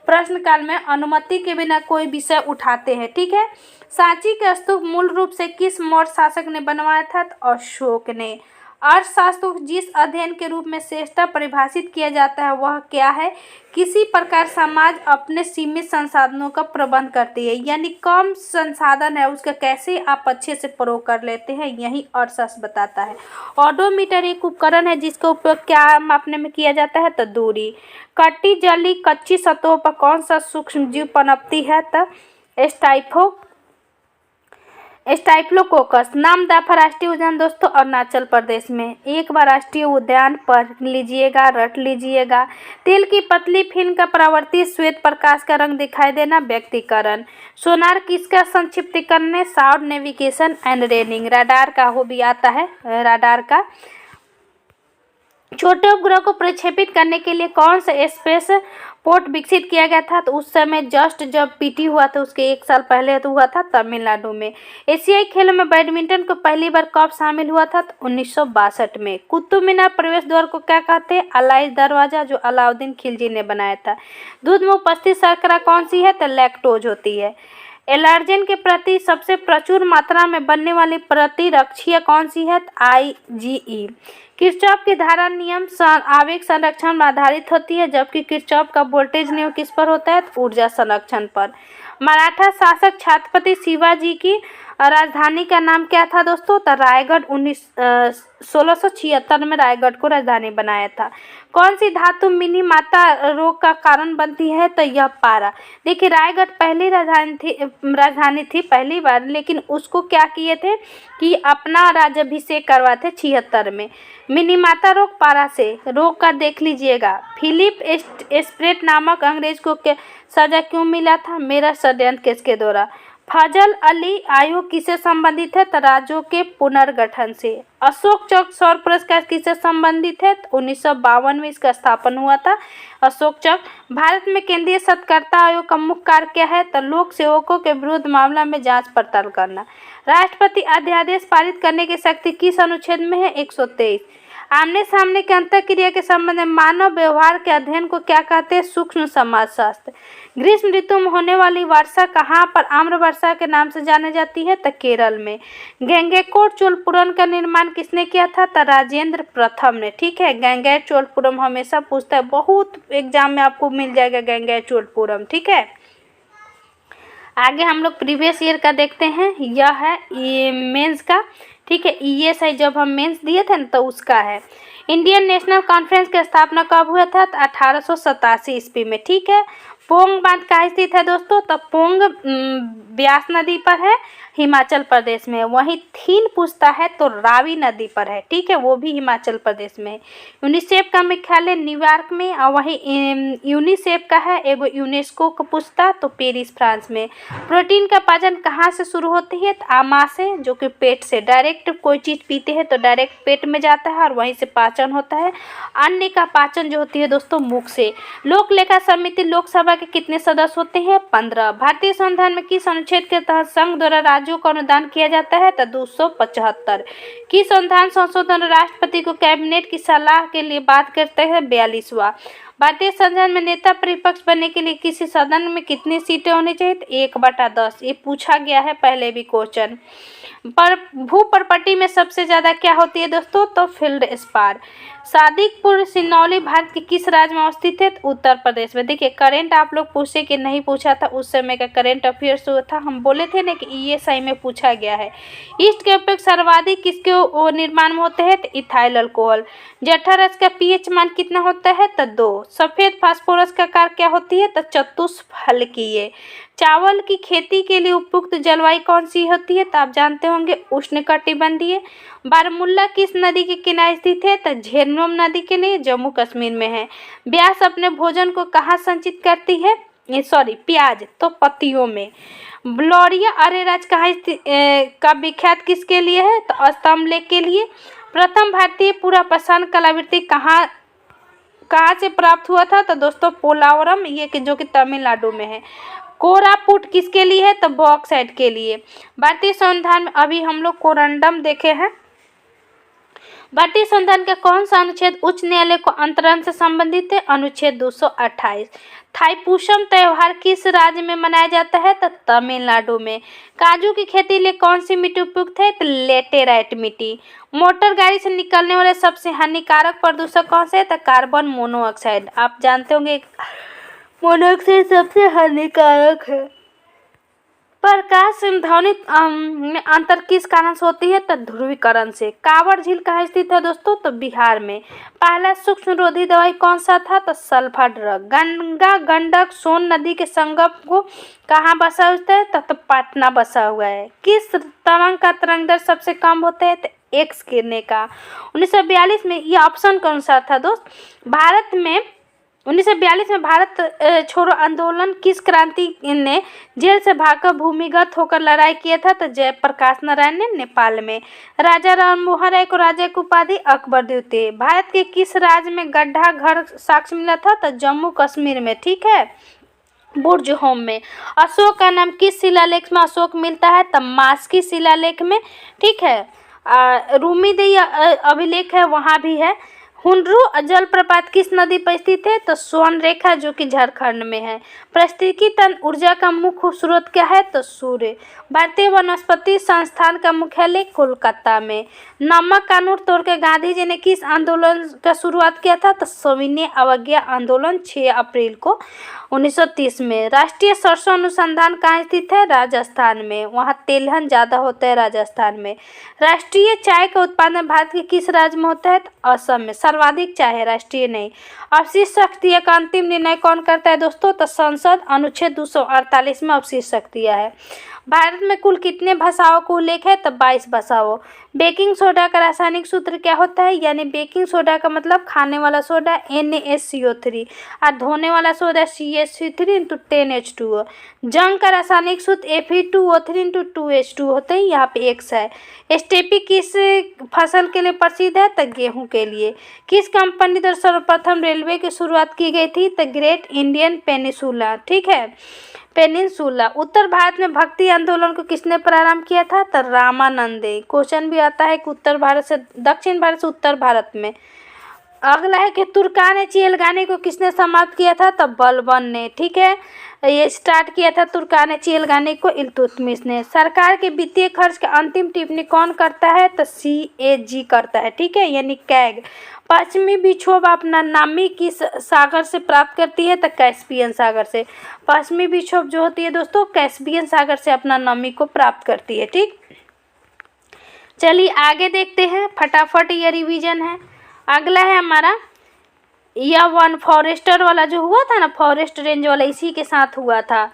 प्रश्नकाल में अनुमति के बिना कोई विषय उठाते हैं, ठीक है। सांची के स्तूप मूल रूप से किस मौर्य शासक ने बनवाया था? तो अशोक ने। अर्थशास्त्र को जिस अध्ययन के रूप में श्रेष्ठता परिभाषित किया जाता है वह क्या है? किसी प्रकार समाज अपने सीमित संसाधनों का प्रबंध करती है, यानी कम संसाधन है उसका कैसे आप अच्छे से प्रयोग कर लेते हैं, यही अर्थशास्त्र बताता है। ऑडोमीटर एक उपकरण है जिसका उपयोग क्या मापने में किया जाता है? तो दूरी। कटी जली कच्ची सतहों पर कौन सा सूक्ष्म जीव पनपती है? तो स्टाइफ्लोकोकस। नामदफा राष्ट्रीय उद्यान दोस्तों अरुणाचल प्रदेश में। एक बार राष्ट्रीय उद्यान पढ़ लीजिएगा, रट लीजिएगा। तेल की पतली फिल्म का परावर्तित श्वेत प्रकाश का रंग दिखाई देना, व्यक्तिकरण। सोनार किसका संक्षिप्तीकरण है? Sound navigation and ranging. Radar का हो भी आता है, राडार का। छोटे उपग्रह को प्रक्षेपित करने के लिए कौन सा स्पेस पोर्ट विकसित किया गया था? तो उस समय जस्ट जब पीटी हुआ था उसके 1 साल पहले तो हुआ था तमिलनाडु में। एशियाई खेलों में बैडमिंटन को पहली बार कब शामिल हुआ था? तो 1962 में। कुतुब मीनार प्रवेश द्वार को क्या कहते हैं? अलाइज दरवाजा, जो अलाउद्दीन खिलजी ने बनाया था। दूध में उपस्थित शर्करा कौन सी है? तो लैक्टोज होती है। एलर्जेन के प्रति सबसे प्रचुर मात्रा में बनने वाली प्रतिरक्षीय कौन सी है? IgE। किरचॉफ की धारा नियम आवेग संरक्षण में आधारित होती है, जबकि किरचॉफ का वोल्टेज नियम किस पर होता है? तो ऊर्जा संरक्षण पर। मराठा शासक छत्रपति शिवाजी की राजधानी का नाम क्या था दोस्तों? तो रायगढ़। 1676 में रायगढ़ को राजधानी बनाया था। कौन सी धातु मिनी माता रोग का कारण बनती है? तो यह पारा। देखिए रायगढ़ पहली राजधानी थी पहली बार, लेकिन उसको क्या किए थे कि अपना राज्याभिषेक करवाते 76 में। मिनी माता रोग पारा से रोग का देख लीजिएगा। फिलिप एस्प्रेट नामक अंग्रेज को सजा क्यों मिला था? मेरा षड्यंत्र किसके द्वारा? फजल अली आयोग किससे संबंधित है? तो राज्यों के पुनर्गठन से। अशोक चक्र सौर पुरस्कार किससे संबंधित है? तो 1952 में इसका स्थापन हुआ था अशोक चक्र। भारत में केंद्रीय सत्कर्ता आयोग का मुख्य कार्य क्या है? तो लोक सेवकों के विरुद्ध मामला में जांच पड़ताल करना। राष्ट्रपति अध्यादेश पारित करने की शक्ति किस अनुच्छेद में है? 123। आमने सामने के अंतःक्रिया के संबंध में मानव व्यवहार के अध्ययन को क्या कहते हैं? सूक्ष्म समाजशास्त्र। ग्रीष्म ऋतु में होने वाली वर्षा कहाँ पर आम्र वर्षा के नाम से जानी जाती है? तो केरल में। गंगैकोंड चोलपुरम का निर्माण किसने किया था? तो राजेंद्र प्रथम ने। ठीक है, गंगै चोलपुरम हमेशा पूछता है, बहुत एग्जाम में आपको मिल जाएगा गंगै चोलपुरम। ठीक है, आगे हम लोग प्रीवियस ईयर का देखते हैं। यह है मेंस का। ठीक है, ESI जब हम मेंस दिए थे ना तो उसका है। इंडियन नेशनल कॉन्फ्रेंस की स्थापना कब हुआ था? तो 1887 ईस्वी में। ठीक है, पोंग बांध कहाँ स्थित है दोस्तों? तो पोंग ब्यास नदी पर है, हिमाचल प्रदेश में। वहीं थीन पूछता है तो रावी नदी पर है। ठीक है, वो भी हिमाचल प्रदेश में। यूनिसेफ का मुख्यालय न्यूयॉर्क में, और वहीं यूनिसेफ का है एगो यूनेस्को का पूछता तो पेरिस फ्रांस में। प्रोटीन का पाचन कहाँ से शुरू होती है? तो आमा से, जो कि पेट से। डायरेक्ट कोई चीज़ पीते हैं तो डायरेक्ट पेट में जाता है और वहीं से पाचन होता है। अन्न का पाचन जो होती है दोस्तों मुख से। लोक लेखा समिति लोकसभा के कितने सदस्य होते हैं? 15। भारतीय संविधान में किस अनुच्छेद के तहत संघ द्वारा राज्यों को अनुदान किया जाता है? तो 275। किस संविधान संशोधन राष्ट्रपति को कैबिनेट की सलाह के लिए बात करते हैं? 42वां। भारतीय संविधान में नेता प्रतिपक्ष बनने के लिए किसी सदन में कितनी सीटें होनी चाहिए? 1/10। ये पूछा गया है पहले भी क्वेश्चन। पर भू प्रॉपर्टी में सबसे ज्यादा क्या होती है दोस्तों? तो फील्ड स्पार। सादिकपुर सिनौली भारत के किस राज्य में अवस्थित है? उत्तर प्रदेश में। देखिए करंट आप लोग पूछे कि नहीं पूछा था, उस समय का करंट अफेयर्स हुआ था। हम बोले थे ना कि ESI में पूछा गया है। ईस्ट के उपयोग सर्वाधिक किसके निर्माण में होते हैं? तो इथाइल अल्कोहल। जठर रस का pH मान कितना होता है? तो 2। सफेद फास्फोरस का कार्य क्या होती है? तो चतुष्फलकीय। चावल की खेती के लिए उपयुक्त जलवायु कौन सी होती है? तो आप जानते होंगे उष्णकटिबंधीय। बारामूला किस नदी के किनारे स्थित है? तो झेलम नदी के लिए, जम्मू कश्मीर में है। व्यास अपने भोजन को कहाँ संचित करती है? प्याज, तो पत्तियों में। ब्लोरिया अरेराज कहाँ का विख्यात किसके लिए है? तो स्तंभ लेक के लिए। प्रथम भारतीय पूरा प्रसारण कलावृत्ति कहाँ से प्राप्त हुआ था? तो दोस्तों पोलावरम, ये जो कि तमिलनाडु में है। कोरापुट किसके लिए है? तो बॉक्साइट के लिए। भारतीय संविधान में अभी हम लोग कोरंडम देखे हैं। भारतीय संविधान का कौन सा अनुच्छेद उच्च न्यायालय को अंतरण से संबंधित है? अनुच्छेद 228। थाईपुसम त्योहार किस राज्य में मनाया जाता है? तो तमिलनाडु में। काजू की खेती लिए कौन सी मिट्टी उपयुक्त है? तो लेटेराइट मिट्टी। मोटर गाड़ी से निकलने वाले सबसे हानिकारक प्रदूषक कौन से है? तो कार्बन मोनोऑक्साइड। आप जानते होंगे मोनोऑक्साइड सबसे हानिकारक है। प्रकाश ध्वनि में अंतर किस कारण से होती है? तो ध्रुवीकरण से। कांवड़ झील कहाँ स्थित है दोस्तों? तो बिहार में। पहला सूक्ष्म रोधी दवाई कौन सा था? तो सल्फर ड्रग। गंगा गंडक सोन नदी के संगम को कहाँ बसा हुआ है? तो पटना बसा हुआ है। किस तरंग का तरंग दर सबसे कम होता है? तो एक्स किरणें का। 1942 में यह ऑप्शन कौन सा था दोस्त? भारत में 1942 में भारत छोड़ो आंदोलन किस क्रांति ने जेल से भागकर भूमिगत होकर लड़ाई किया था? तो जयप्रकाश नारायण ने नेपाल में। राजा राममोहन राय को राजा की उपाधि अकबर द्वितीय। भारत के किस राज्य में गड्ढा घर साक्ष्य मिला था? तो जम्मू कश्मीर में। ठीक है, बुर्ज होम में। अशोक का नाम किस शिलालेख में अशोक मिलता है? तो मास्की शिलालेख में। ठीक है, रूमीदेई अभिलेख है वहाँ भी है। हुंड्रू जलप्रपात किस नदी पर स्थित है? तो स्वर्णरेखा जो कि झारखंड में है। पारिस्थितिकी तंत्र ऊर्जा का मुख्य स्रोत क्या है? तो सूर्य। भारतीय वनस्पति संस्थान का मुख्यालय कोलकाता में। नमक कानून तोड़कर गांधी जी ने किस आंदोलन का शुरुआत किया था? तो सविनय अवज्ञा आंदोलन 6 अप्रैल को 1930 में। राष्ट्रीय सरसों अनुसंधान कहाँ स्थित है? राजस्थान में। वहाँ तेलहन ज़्यादा होता है राजस्थान में। राष्ट्रीय चाय का उत्पादन भारत के किस राज्य में होता है? तो असम में। सर्वाधिक चाय है, राष्ट्रीय नहीं। अवशिष्ट शक्तियाँ का अंतिम निर्णय कौन करता है दोस्तों? तो संसद। अनुच्छेद 248 में अवशिष्ट शक्तियाँ है। भारत में कुल कितने भाषाओं का उल्लेख है? तो 22 भाषाओं। बेकिंग सोडा का रासायनिक सूत्र क्या होता है? यानी बेकिंग सोडा का मतलब खाने वाला सोडा NaSCO3 और धोने वाला सोडा CH3 × 10H2O। जंग का रासायनिक सूत्र Fe2O3 × 2H2 होता है, यहाँ पे X है। स्टेपी किस फसल के लिए प्रसिद्ध है? तो गेहूं के लिए। किस कंपनी द्वारा सर्वप्रथम रेलवे की शुरुआत की गई थी? तो ग्रेट इंडियन पेनिसुला। ठीक है, पेनिनसुला। उत्तर भारत में भक्ति आंदोलन को किसने प्रारंभ किया था? तो रामानंदे। क्वेश्चन भी आता है कि उत्तर भारत से दक्षिण भारत से उत्तर भारत में। अगला है कि तुर्कान चिलगानी को किसने समाप्त किया था? तो बलबन ने। ठीक है, ये स्टार्ट किया था तुर्कान चिलगानी को इल्तुतमिश ने। सरकार के वित्तीय खर्च का अंतिम टिप्पणी कौन करता है? तो CAG करता है। ठीक है, यानी कैग। पश्चिमी विक्षोभ अपना नामी किस सागर से प्राप्त करती है? तो कैस्पियन सागर से। पश्चिमी विक्षोभ जो होती है दोस्तों कैस्पियन सागर से अपना नामी को प्राप्त करती है। ठीक, चलिए आगे देखते हैं, फटाफट ये रिवीजन है। अगला है हमारा यह वन फॉरेस्टर वाला जो हुआ था ना, फॉरेस्ट रेंज वाला, इसी के साथ हुआ था।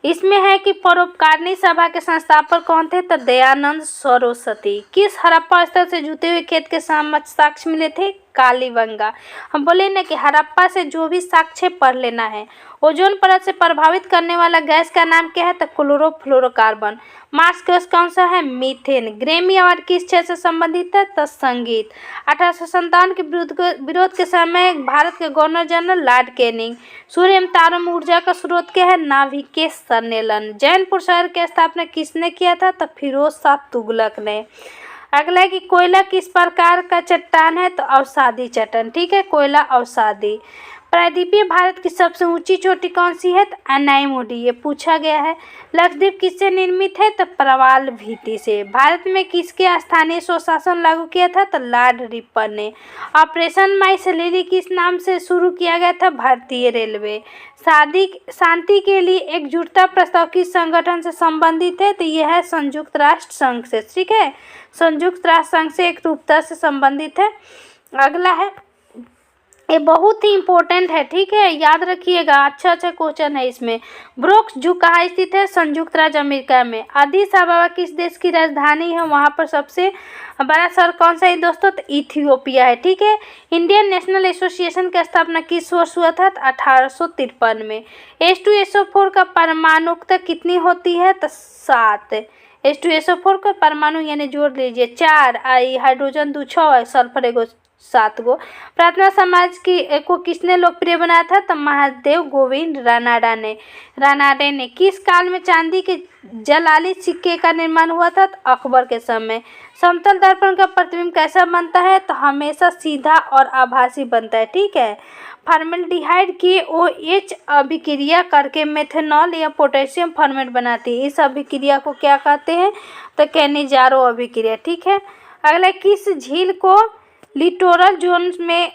इसमें है कि परोपकारिणी सभा के संस्थापक कौन थे? तो दयानंद सरस्वती। किस हड़प्पा स्थल से जुते हुए खेत के साक्ष्य मिले थे? कालीबंगा। हम बोले ना कि हड़प्पा से जो भी साक्ष्य पढ़ लेना है। ओजोन परत से प्रभावित करने वाला गैस का नाम क्या है? तो क्लोरोफ्लोरोकार्बन। मार्स गैस कौन सा है? मीथेन। ग्रैमी अवार्ड किस क्षेत्र से संबंधित है? तो संगीत। 1857 के विरोध के समय भारत के गवर्नर जनरल लॉर्ड कैनिंग। सूर्य एवं तारों में ऊर्जा का स्रोत क्या है? नाभिकीय सम्मेलन। जैनपुर शहर की स्थापना किसने किया था? तो फिरोज शाह तुगलक ने। अगला है कि कोयला किस प्रकार का चट्टान है? तो अवसादी चट्टान। ठीक है, कोयला अवसादी। प्रायद्वीपीय भारत की सबसे ऊंची चोटी कौन सी है? तो अनाईमुडी, ये पूछा गया है। लक्षद्वीप किससे निर्मित है? तो प्रवाल भित्ति से। भारत में किसके स्थानीय स्वशासन लागू किया था? तो लॉर्ड रिपन ने। ऑपरेशन माई सैलरी किस नाम से शुरू किया गया था? भारतीय रेलवे। शांति के लिए एकजुटता प्रस्ताव किस संगठन से संबंधित है? तो यह है संयुक्त राष्ट्र संघ से। ठीक है, संयुक्त राष्ट्र संघ से एकरूपता से संबंधित है। अगला है, ये बहुत ही इंपॉर्टेंट है। ठीक है, याद रखिएगा, अच्छा क्वेश्चन है इसमें। ब्रोक्स जू कहाँ स्थित है? संयुक्त राज्य अमेरिका में। अदीस अबाबा किस देश की राजधानी है? वहाँ पर सबसे बड़ा शहर कौन सा है दोस्तों? तो इथियोपिया है। ठीक है, इंडियन नेशनल एसोसिएशन की स्थापना किस वर्ष हुआ था? तो 1853 में। H2SO4 का परमाणुकता कितनी होती है? तो 7। H2SO4 का परमाणु यानी जोड़ लीजिए 4, हाइड्रोजन 2 6, सल्फर एगो 7 गो। प्रार्थना समाज को किसने लोकप्रिय बनाया था? तो महादेव गोविंद रानाडे ने। किस काल में चांदी के जलाली सिक्के का निर्माण हुआ था? तो अकबर के समय। समतल दर्पण का प्रतिबिंब कैसा बनता है? तो हमेशा सीधा और आभासी बनता है। ठीक है। फॉर्मेल्डिहाइड की OH अभिक्रिया करके मेथनॉल या पोटेशियम फॉर्मेट बनाती है। इस अभिक्रिया को क्या कहते हैं? तो कैनिजारो अभिक्रिया। ठीक है। अगला, किस झील को लिटोरल जोन में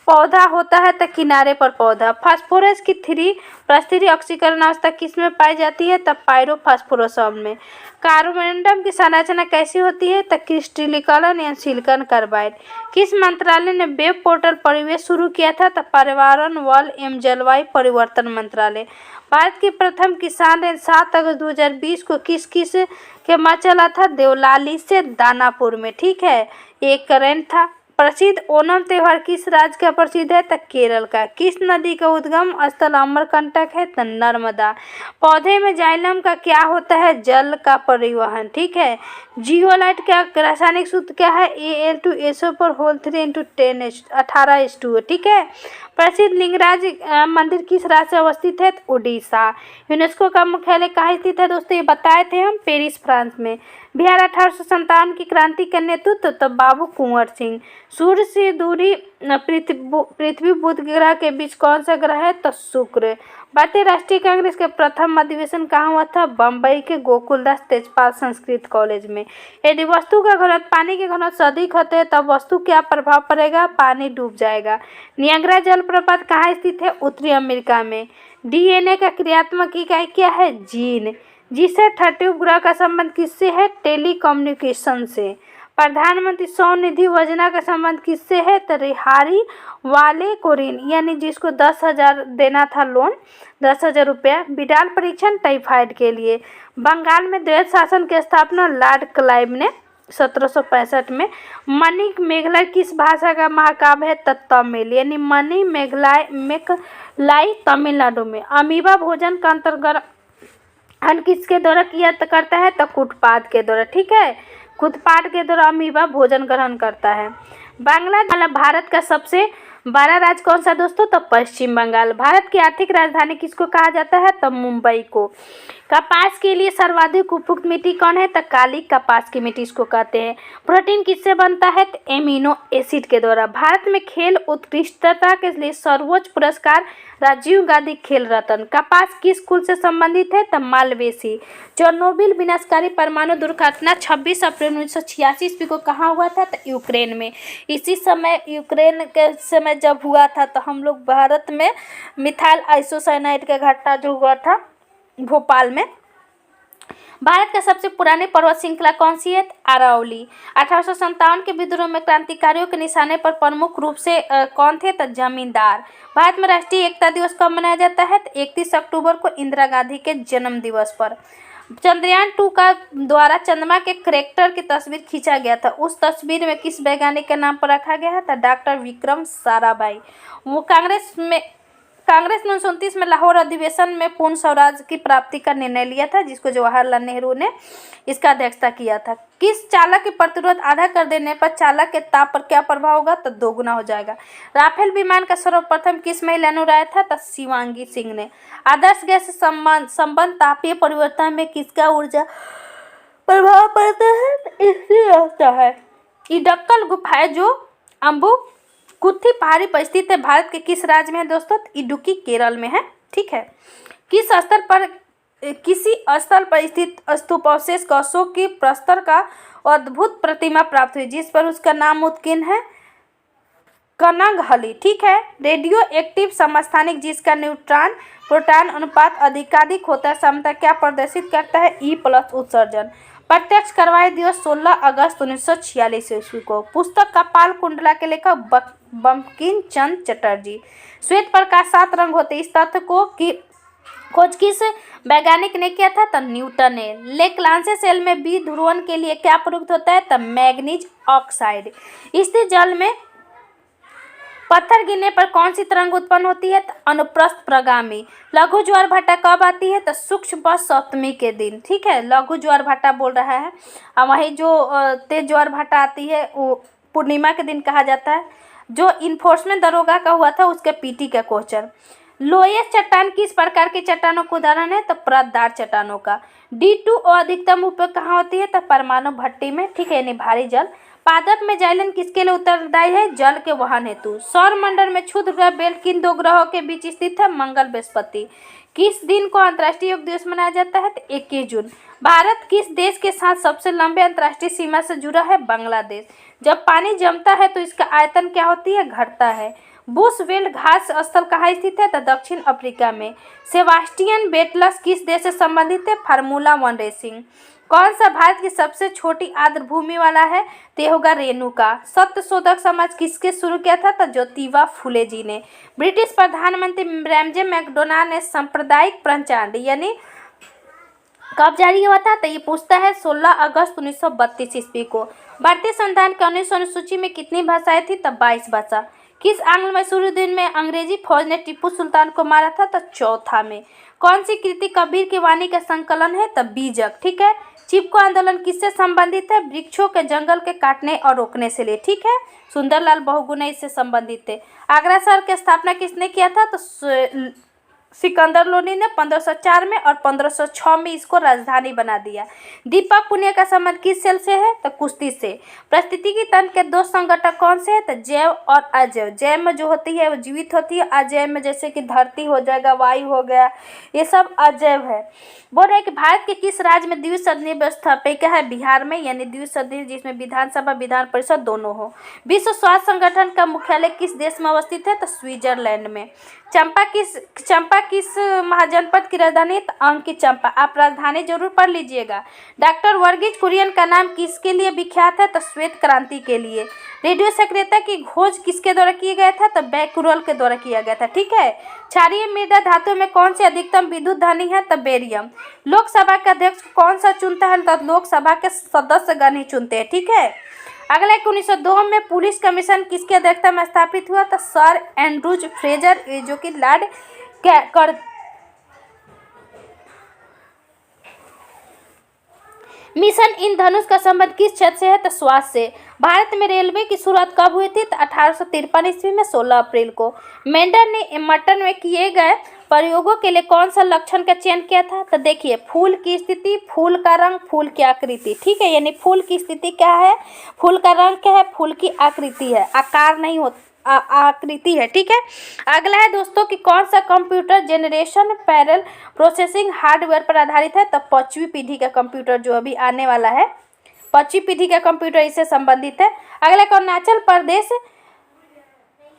पौधा होता है? तो किनारे पर पौधा। फास्फोरस की 3 प्रस्थिरी ऑक्सीकरण अवस्था किस में पाई जाती है? तब पायरोफास्फोरस में। कार्बोरंडम की संरचना कैसी होती है? तो क्रिस्टलीकरण या सिलिकॉन कार्बाइड। किस मंत्रालय ने वेब पोर्टल परिवेश शुरू किया था? तो पर्यावरण, वन एवं जलवायु परिवर्तन मंत्रालय। भारत की प्रथम किसान रेल 7 अगस्त 2020 को किस के माँ चला था? देवलाली से दानापुर में। ठीक है। एक करेंट था। प्रसिद्ध ओणम त्योहार किस राज्य का प्रसिद्ध है? तो केरल का। किस नदी का उद्गम स्थल अमरकंटक है? तो नर्मदा। पौधे में जाइलम का क्या होता है? जल का परिवहन। ठीक है। जियोलाइट का रासायनिक सूत्र क्या है? Al2SO पर होल 3 × 10 18:2। ठीक है। प्रसिद्ध लिंगराज मंदिर किस राज्य से अवस्थित है? उड़ीसा। यूनेस्को का मुख्यालय कहाँ स्थित है? दोस्तों ये बताए थे हम, पेरिस फ्रांस में। बिहार 1857 की क्रांति का नेतृत्व तो बाबू कुंवर सिंह। सूर्य से दूरी पृथ्वी बुध ग्रह के बीच कौन सा ग्रह है? तो शुक्र। भारतीय राष्ट्रीय कांग्रेस के प्रथम अधिवेशन कहाँ हुआ था? बम्बई के गोकुलदास तेजपाल संस्कृत कॉलेज में। यदि वस्तु का घनत्व पानी के घनत्व से अधिक होते हैं तब वस्तु क्या प्रभाव पड़ेगा? पानी डूब जाएगा। नियाग्रा जलप्रपात कहाँ स्थित है? उत्तरी अमेरिका में। DNA का क्रियात्मक इकाई क्या है? जीन। जिसे 30 उपग्रह का संबंध किससे है? टेलीकम्युनिकेशन से। प्रधानमंत्री स्वनिधि योजना का संबंध किससे है? तो रिहारी वाले को ऋण, यानी जिसको 10,000 देना था लोन, 10,000 रुपया। बिडाल परीक्षण टाइफाइड के लिए। बंगाल में द्वैत शासन की स्थापना लॉर्ड क्लाइव ने 1765 में। मणि मेघलाई किस भाषा का महाकाव्य है? तो तमिल, यानी मणि मेघलाई तमिलनाडु में। अमीबा भोजन का अंतर्गत किसके द्वारा किया करता है? तो कूटपाद के द्वारा। ठीक है। कूटपाद के द्वारा अमीबा भोजन ग्रहण करता है। बांग्लादेश भारत का सबसे बड़ा राज्य कौन सा दोस्तों? तो पश्चिम बंगाल। भारत की आर्थिक राजधानी किसको कहा जाता है? तो मुंबई को। कपास के लिए सर्वाधिक उपयुक्त मिट्टी कौन है? तो काली कपास की मिट्टी इसको कहते हैं। प्रोटीन किससे बनता है? तो एमिनो एसिड के द्वारा। भारत में खेल उत्कृष्टता के लिए सर्वोच्च पुरस्कार राजीव गांधी खेल रत्न। कपास किस कुल से संबंधित है? तो मालवेसी। चेरनोबिल विनाशकारी परमाणु दुर्घटना 26 अप्रैल 1986 ईस्वी को कहाँ हुआ था? तो यूक्रेन में। इसी समय यूक्रेन के समय जब हुआ था तो हम लोग भारत में मिथाइल आइसोसाइनाइड का घटना जो हुआ था भोपाल में। भारत का सबसे पुरानी पर्वत श्रृंखला कौन सी है? अरावली। 1857 के विद्रोह में क्रांतिकारियों के निशाने पर प्रमुख रूप से कौन थे? तो जमींदार। भारत में राष्ट्रीय एकता दिवस कब मनाया जाता है? तो 31 अक्टूबर को, इंदिरा गांधी के जन्म दिवस पर। चंद्रयान 2 का द्वारा चंद्रमा के क्रैटर की तस्वीर खींचा गया था। उस तस्वीर में किस वैज्ञानिक के नाम पर रखा गया है? तो डॉक्टर विक्रम साराभाई। वो कांग्रेस ने 1929 में लाहौर अधिवेशन में पूर्ण स्वराज की प्राप्ति का निर्णय लिया था, जिसको जवाहरलाल नेहरू ने इसका अध्यक्षता किया था। किस चालक की प्रतिरोध आधा कर देने पर चालक के ताप पर क्या प्रभाव होगा? तो दोगुना हो जाएगा। राफेल विमान का सर्वप्रथम किस महिला ने उड़ाया था? तो शिवांगी सिंह ने। आदर्श गैस संबंध तापीय परिवर्तन में किसका ऊर्जा प्रभाव पड़ता है? इससे रहता है। इडक्कल गुफाएं जो अम्बु कुत्थी पहाड़ी पर स्थित है, भारत के किस राज्य में है दोस्तों? इडुक्की केरल में है। ठीक है। किसी स्थल पर स्थित स्तूपावशेष को अशोक की प्रस्तर का अद्भुत प्रतिमा प्राप्त हुई, जिस पर उसका नाम उत्कीर्ण है कनगहली। ठीक है। रेडियो एक्टिव समस्थानिक जिसका न्यूट्रॉन प्रोटॉन अनुपात अधिकाधिक होता है, क्षमता क्या प्रदर्शित करता है? E+ उत्सर्जन। प्रत्यक्ष करवाई दिवस 16 अगस्त 1946 ईस्वी को। पुस्तक कपाल कुंडला के लेखक बंकिम चंद्र चटर्जी। श्वेत प्रकाश 7 रंग होते, इस तथ्य को खोज किस वैज्ञानिक ने किया था? तो न्यूटन ने। लेक्लांसे सेल में बी ध्रुवण के लिए क्या प्रयुक्त होता है? तो मैग्नीज ऑक्साइड। स्थिर जल में पत्थर गिरने पर कौन सी तरंग उत्पन्न होती है? तो अनुप्रस्थ प्रगामी। लघु ज्वार भाटा कब आती है? तो शुक्ल सप्तमी के दिन। ठीक है। लघु ज्वार भाटा बोल रहा है, और वही जो तेज ज्वार भाटा आती है वो पूर्णिमा के दिन कहा जाता है। जो इन्फोर्समेंट दरोगा का हुआ था उसके पीटी का क्वेश्चन। लोएस्ट चट्टान किस प्रकार की चट्टानों का उदाहरण है? तो परतदार चट्टानों का। D2 और अधिकतम उपयोग कहाँ होती है? तो परमाणु भट्टी में, ठीक है, यानी भारी जल। पादप में जाइलन किसके लिए उत्तरदायी है? जल के वहन हेतु। सौर मंडल में क्षुद्र ग्रह बेल्ट किन दो ग्रहों के बीच स्थित है? मंगल बृहस्पति। किस दिन को अंतर्राष्ट्रीय योग दिवस मनाया जाता है? तो 21 जून। भारत किस देश के साथ सबसे लंबे अंतर्राष्ट्रीय सीमा से जुड़ा है? बांग्लादेश। जब पानी जमता है तो इसका आयतन क्या होती है? घटता है। बुशवेल्ड घास स्थल कहाँ स्थित है? तो दक्षिण अफ्रीका में। सेबास्टियन वेटलस किस देश से संबंधित है? Formula 1 racing. कौन सा भारत की सबसे छोटी आर्द्र भूमि वाला है? तो होगा रेणुका। सत्य शोधक समाज किसके शुरू किया था? तो ज्योतिबा फुले जी ने। ब्रिटिश प्रधानमंत्री रैमजे मैकडोनाल्ड ने सांप्रदायिक पंचांग यानी कब जारी हुआ था? तो ये पूछता है 16 अगस्त 1932 ईस्वी को। भारतीय संविधान के 19 अनुसूची में कितनी भाषाएं थी? तो 22 भाषा। किस आंग्ल में शुरू दिन में अंग्रेजी फौज ने टीपू सुल्तान को मारा था? तो चौथा में। कौन सी कृति कबीर की वाणी का संकलन है? तो बीजक, ठीक है। चिपको आंदोलन किससे संबंधित है? वृक्षों के जंगल के काटने और रोकने से लिए, ठीक है। सुंदरलाल बहुगुणा इससे संबंधित थे। आगरा शहर की स्थापना किसने किया था? तो सिकंदर लोदी ने 1504 में, और 1506 में इसको राजधानी बना दिया। दीपक पुनिया का संबंध किस सेल से है? तो कुश्ती से। पारिस्थितिकी तंत्र के दो संगठक कौन से हैं? तो जैव और अजैव। जैव में जो होती है वो जीवित होती है, अजैव में जैसे कि धरती हो जाएगा, वायु हो गया, ये सब अजैव है। बोल रहे कि भारत के किस राज्य में द्विसदनीय व्यवस्था क्या है? बिहार में, यानी द्विसदनीय जिसमें विधानसभा विधान परिषद दोनों हो। विश्व स्वास्थ्य संगठन का मुख्यालय किस देश में अवस्थित है? तो स्विट्जरलैंड में। चंपा किस महाजनपद की राजधानी? अंकित चंपा। आप राजधानी जरूर पढ़ लीजिएगा। डॉक्टर वर्गीज कुरियन का नाम किसके लिए विख्यात है? तो श्वेत क्रांति के लिए। रेडियो सक्रियता की खोज किसके द्वारा किया गया था? तो बैकुरल के द्वारा किया गया था, ठीक है। क्षारीय मृदा धातु में कौन सी अधिकतम विद्युत धनी है? तो बेरियम। लोकसभा के अध्यक्ष कौन सा चुनता है? तो लोकसभा के सदस्यगण ही चुनते हैं, ठीक है। अगला 1902 में पुलिस कमीशन किसकी अध्यक्षता में स्थापित हुआ? तो सर एंड्रूज फ्रेजर, जो कि लॉर्ड कर मिशन इंद्रधनुष का संबंध किस क्षेत्र से है? तो स्वास्थ्य से। भारत में रेलवे की शुरुआत कब हुई थी? तो 1853 ईस्वी में 16 अप्रैल को। मेंडल ने मटन में किए गए प्रयोगों के लिए कौन सा लक्षण का चयन किया था? तो देखिए, फूल की स्थिति, फूल का रंग, फूल की आकृति, ठीक है। यानी फूल की स्थिति क्या है? फूल का रंग क्या है? फूल की आकृति है, आकार नहीं होता, आकृति है, ठीक है। अगला है दोस्तों कि कौन सा computer generation parallel processing hardware पर आधारित है? तो 5वीं पीढ़ी का कंप्यूटर जो अभी आने वाला है, 5वीं पीढ़ी का कंप्यूटर इससे संबंधित है। अगला अरुणाचल प्रदेश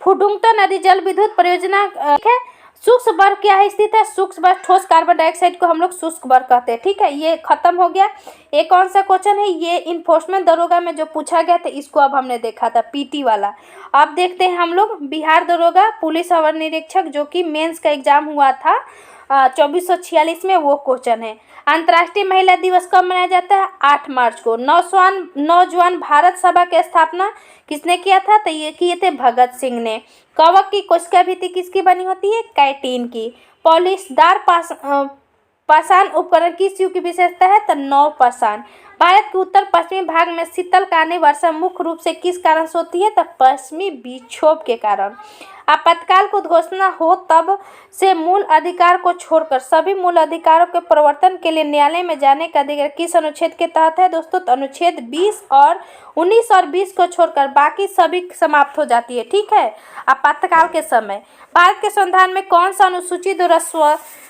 फुडुंगतो नदी जल विद्युत परियोजना, ठीक है। शुष्क बर्फ क्या है स्थित है? शुष्क बर्फ ठोस कार्बन डाइऑक्साइड को हम लोग शुष्क बर्फ कहते हैं, ठीक है। ये खत्म हो गया। एक कौन सा क्वेश्चन है? ये इन्फोर्समेंट दरोगा में जो पूछा गया था, इसको अब हमने देखा था, पीटी वाला। अब देखते हैं हम लोग बिहार दरोगा पुलिस अवर निरीक्षक, जो कि मेंस का एग्जाम हुआ था 2446 में, वो क्वेश्चन है। अंतर्राष्ट्रीय महिला दिवस कब मनाया जाता है? 8 मार्च को। नौजवान भारत सभा की स्थापना किसने किया था? तो ये किए थे भगत सिंह ने। कवक की कोशिका भित्ति किसकी बनी होती है? कैटीन की। पॉलिशदार पाषाण उपकरण किस युग की विशेषता है? तो नवपाषाण। भारत के उत्तर पश्चिमी भाग में शीतलकालीन वर्षा मुख्य रूप से किस कारण से होती है? तो पश्चिमी विक्षोभ के कारण। आपातकाल को घोषणा हो तब से मूल अधिकार को छोड़कर सभी मूल अधिकारों के प्रवर्तन के लिए न्यायालय में जाने का अधिकार किस अनुच्छेद के तहत है दोस्तों? तो अनुच्छेद 20 और 19 और 20 को छोड़कर बाकी सभी समाप्त हो जाती है, ठीक है। आपातकाल के समय भारत के संविधान में कौन सा अनुसूची द्वारा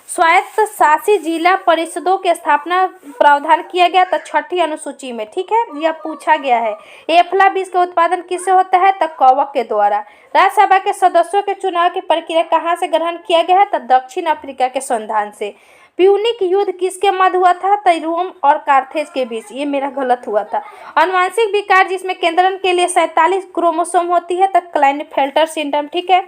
स्वायत्त शासी जिला परिषदों की स्थापना प्रावधान किया गया? तो 6ठी अनुसूची में, ठीक है। यह पूछा गया है। एफला बीज का उत्पादन किससे होता है? तो कवक के द्वारा। राज्यसभा के सदस्यों के चुनाव की प्रक्रिया कहाँ से ग्रहण किया गया है? तो दक्षिण अफ्रीका के संविधान से। प्यूनिक युद्ध किसके मध्य हुआ था? तो रोम और कार्थेज के बीच। ये मेरा गलत हुआ था। अनुवांशिक विकार जिसमें केंद्रण के लिए 47 क्रोमोसोम होती है, तो क्लाइनफेल्टर सिंड्रोम, ठीक है।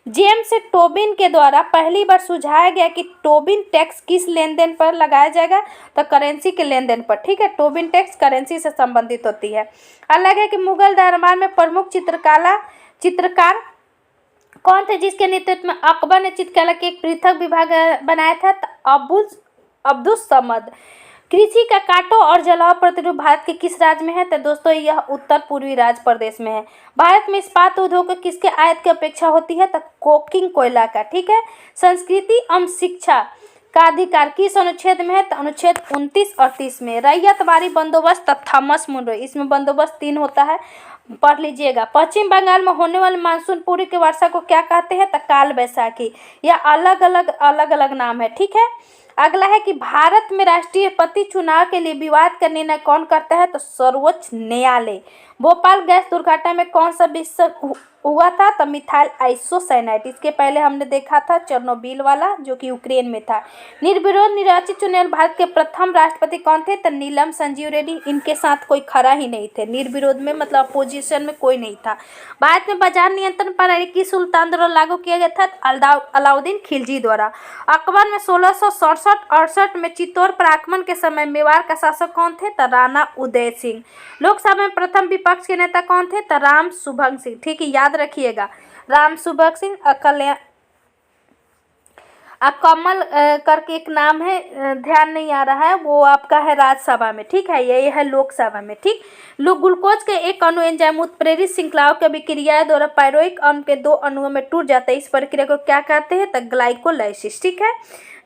जेम्स टोबिन के द्वारा पहली बार सुझाया गया कि टोबिन टैक्स किस लेन देन पर लगाया जाएगा? तो करेंसी के लेन देन पर, ठीक है। टोबिन टैक्स करेंसी से संबंधित होती है। अलग है कि मुगल दरबार में प्रमुख चित्रकार कौन थे जिसके नेतृत्व में अकबर ने चित्रकला के एक पृथक विभाग बनाया था? तो अब्दुल समद। कृषि का काटो और जलाओ प्रतिरूप भारत के किस राज्य में है? तो दोस्तों यह उत्तर पूर्वी राज्य प्रदेश में है। भारत में इस्पात उद्योग को किसके आयात की अपेक्षा होती है? तो कोकिंग कोयला का। ठीक है। संस्कृति एवं शिक्षा का अधिकार किस अनुच्छेद में है? तो अनुच्छेद 29 और 30 में। रैयतवाड़ी बंदोबस्त थॉमस मुनरो, इसमें बंदोबस्त 3 होता है, पढ़ लीजिएगा। पश्चिम बंगाल में होने वाले मानसून पूर्व की वर्षा को क्या कहते हैं? तो काल बैसाखी। यह अलग अलग नाम है। ठीक है। अगला है कि भारत में राष्ट्रपति चुनाव के लिए विवाद का निर्णय कौन करता है? तो सर्वोच्च न्यायालय। भोपाल गैस दुर्घटना में कौन सा विषय हुआ था? तो मिथाइल आइसोसाइनाइड। इसके पहले हमने देखा था चेरनोबिल वाला, जो कि यूक्रेन में था। निर्विरोध निर्वाचित चुने भारत के प्रथम राष्ट्रपति कौन थे? तो नीलम संजीव रेड्डी। इनके साथ कोई खड़ा ही नहीं थे, निर्विरोध में, मतलब अपोजिशन में कोई नहीं था। भारत में बाजार नियंत्रण प्रणाली किस सुल्तान द्वारा लागू किया गया था? अलाउद्दीन खिलजी द्वारा। अकबर में 1667-68 में चित्तौड़ पर आक्रमण के समय मेवाड़ का शासक कौन थे? तो राणा उदय सिंह। लोकसभा में प्रथम विपक्ष के नेता कौन थे? तो राम सुभग सिंह। ठीक है, याद रखिएगा, राम सुभग सिंह। कमल करके एक नाम है, ध्यान नहीं आ रहा है, वो आपका है राज्यसभा में। ठीक है, यही है लोकसभा में। ठीक। ग्लूकोज के एक अणु एंजाइम उत्प्रेरित श्रृंखलाओं की अभिक्रिया द्वारा पायरोइक अम्ल के 2 अणुओं में टूट जाता है। इस प्रक्रिया को क्या कहते हैं? तो ग्लाइकोलाइसिस। ठीक है।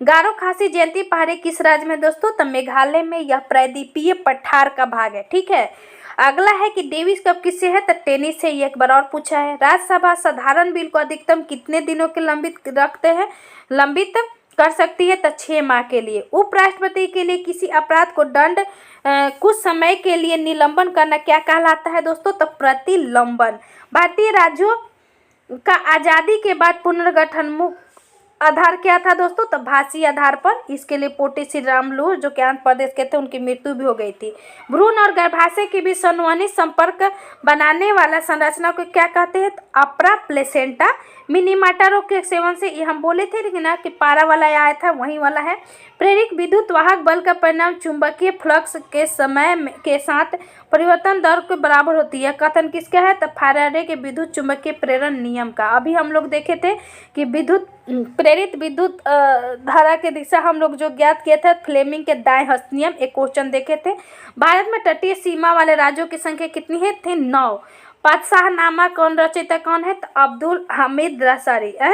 गारो खासी जयंती पहाड़ी किस राज्य में दोस्तों? तो मेघालय में। यह प्रायद्वीपीय पठार का भाग है। ठीक है। अगला है कि डेविस कप किससे है? तो टेनिस से। ये एक बार और पूछा है। राज्यसभा साधारण बिल को अधिकतम कितने दिनों के लंबित कर सकती है? तो 6 माह के लिए। उपराष्ट्रपति के लिए किसी अपराध को दंड कुछ समय के लिए निलंबन करना क्या कहलाता है दोस्तों? तो प्रतिलंबन। भारतीय राज्यों का आजादी के बाद पुनर्गठन मुख्य आधार क्या था दोस्तों? तो भाषी आधार पर। इसके लिए पोटी श्री रामलू, जो कि आंध्र प्रदेश के थे, उनकी मृत्यु भी हो गई थी। भ्रूण और गर्भाशय के बीच संवहनी संपर्क बनाने वाला संरचना को क्या कहते हैं? तो अपरा प्लेसेंटा। मिनीमाटा रोग के सेवन से, ये हम बोले थे लेकिन कि पारा वाला आया था, वही वाला है। प्रेरित विद्युत वाहक बल का परिणाम चुंबकीय फ्लक्स के समय के साथ परिवर्तन दर के बराबर होती है। कथन किसका है? तो फैराडे के विद्युत चुंबकीय प्रेरण नियम का। अभी हम लोग देखे थे कि प्रेरित विद्युत धारा के दिशा हम लोग जो ज्ञात किए थे, फ्लेमिंग के दाएं हस्त नियम, एक क्वेश्चन देखे थे। भारत में तटीय सीमा वाले राज्यों की संख्या कितनी है? थी 9। पातशाहनामा कौन रचयिता कौन है? तो अब्दुल हामिद रसारी है।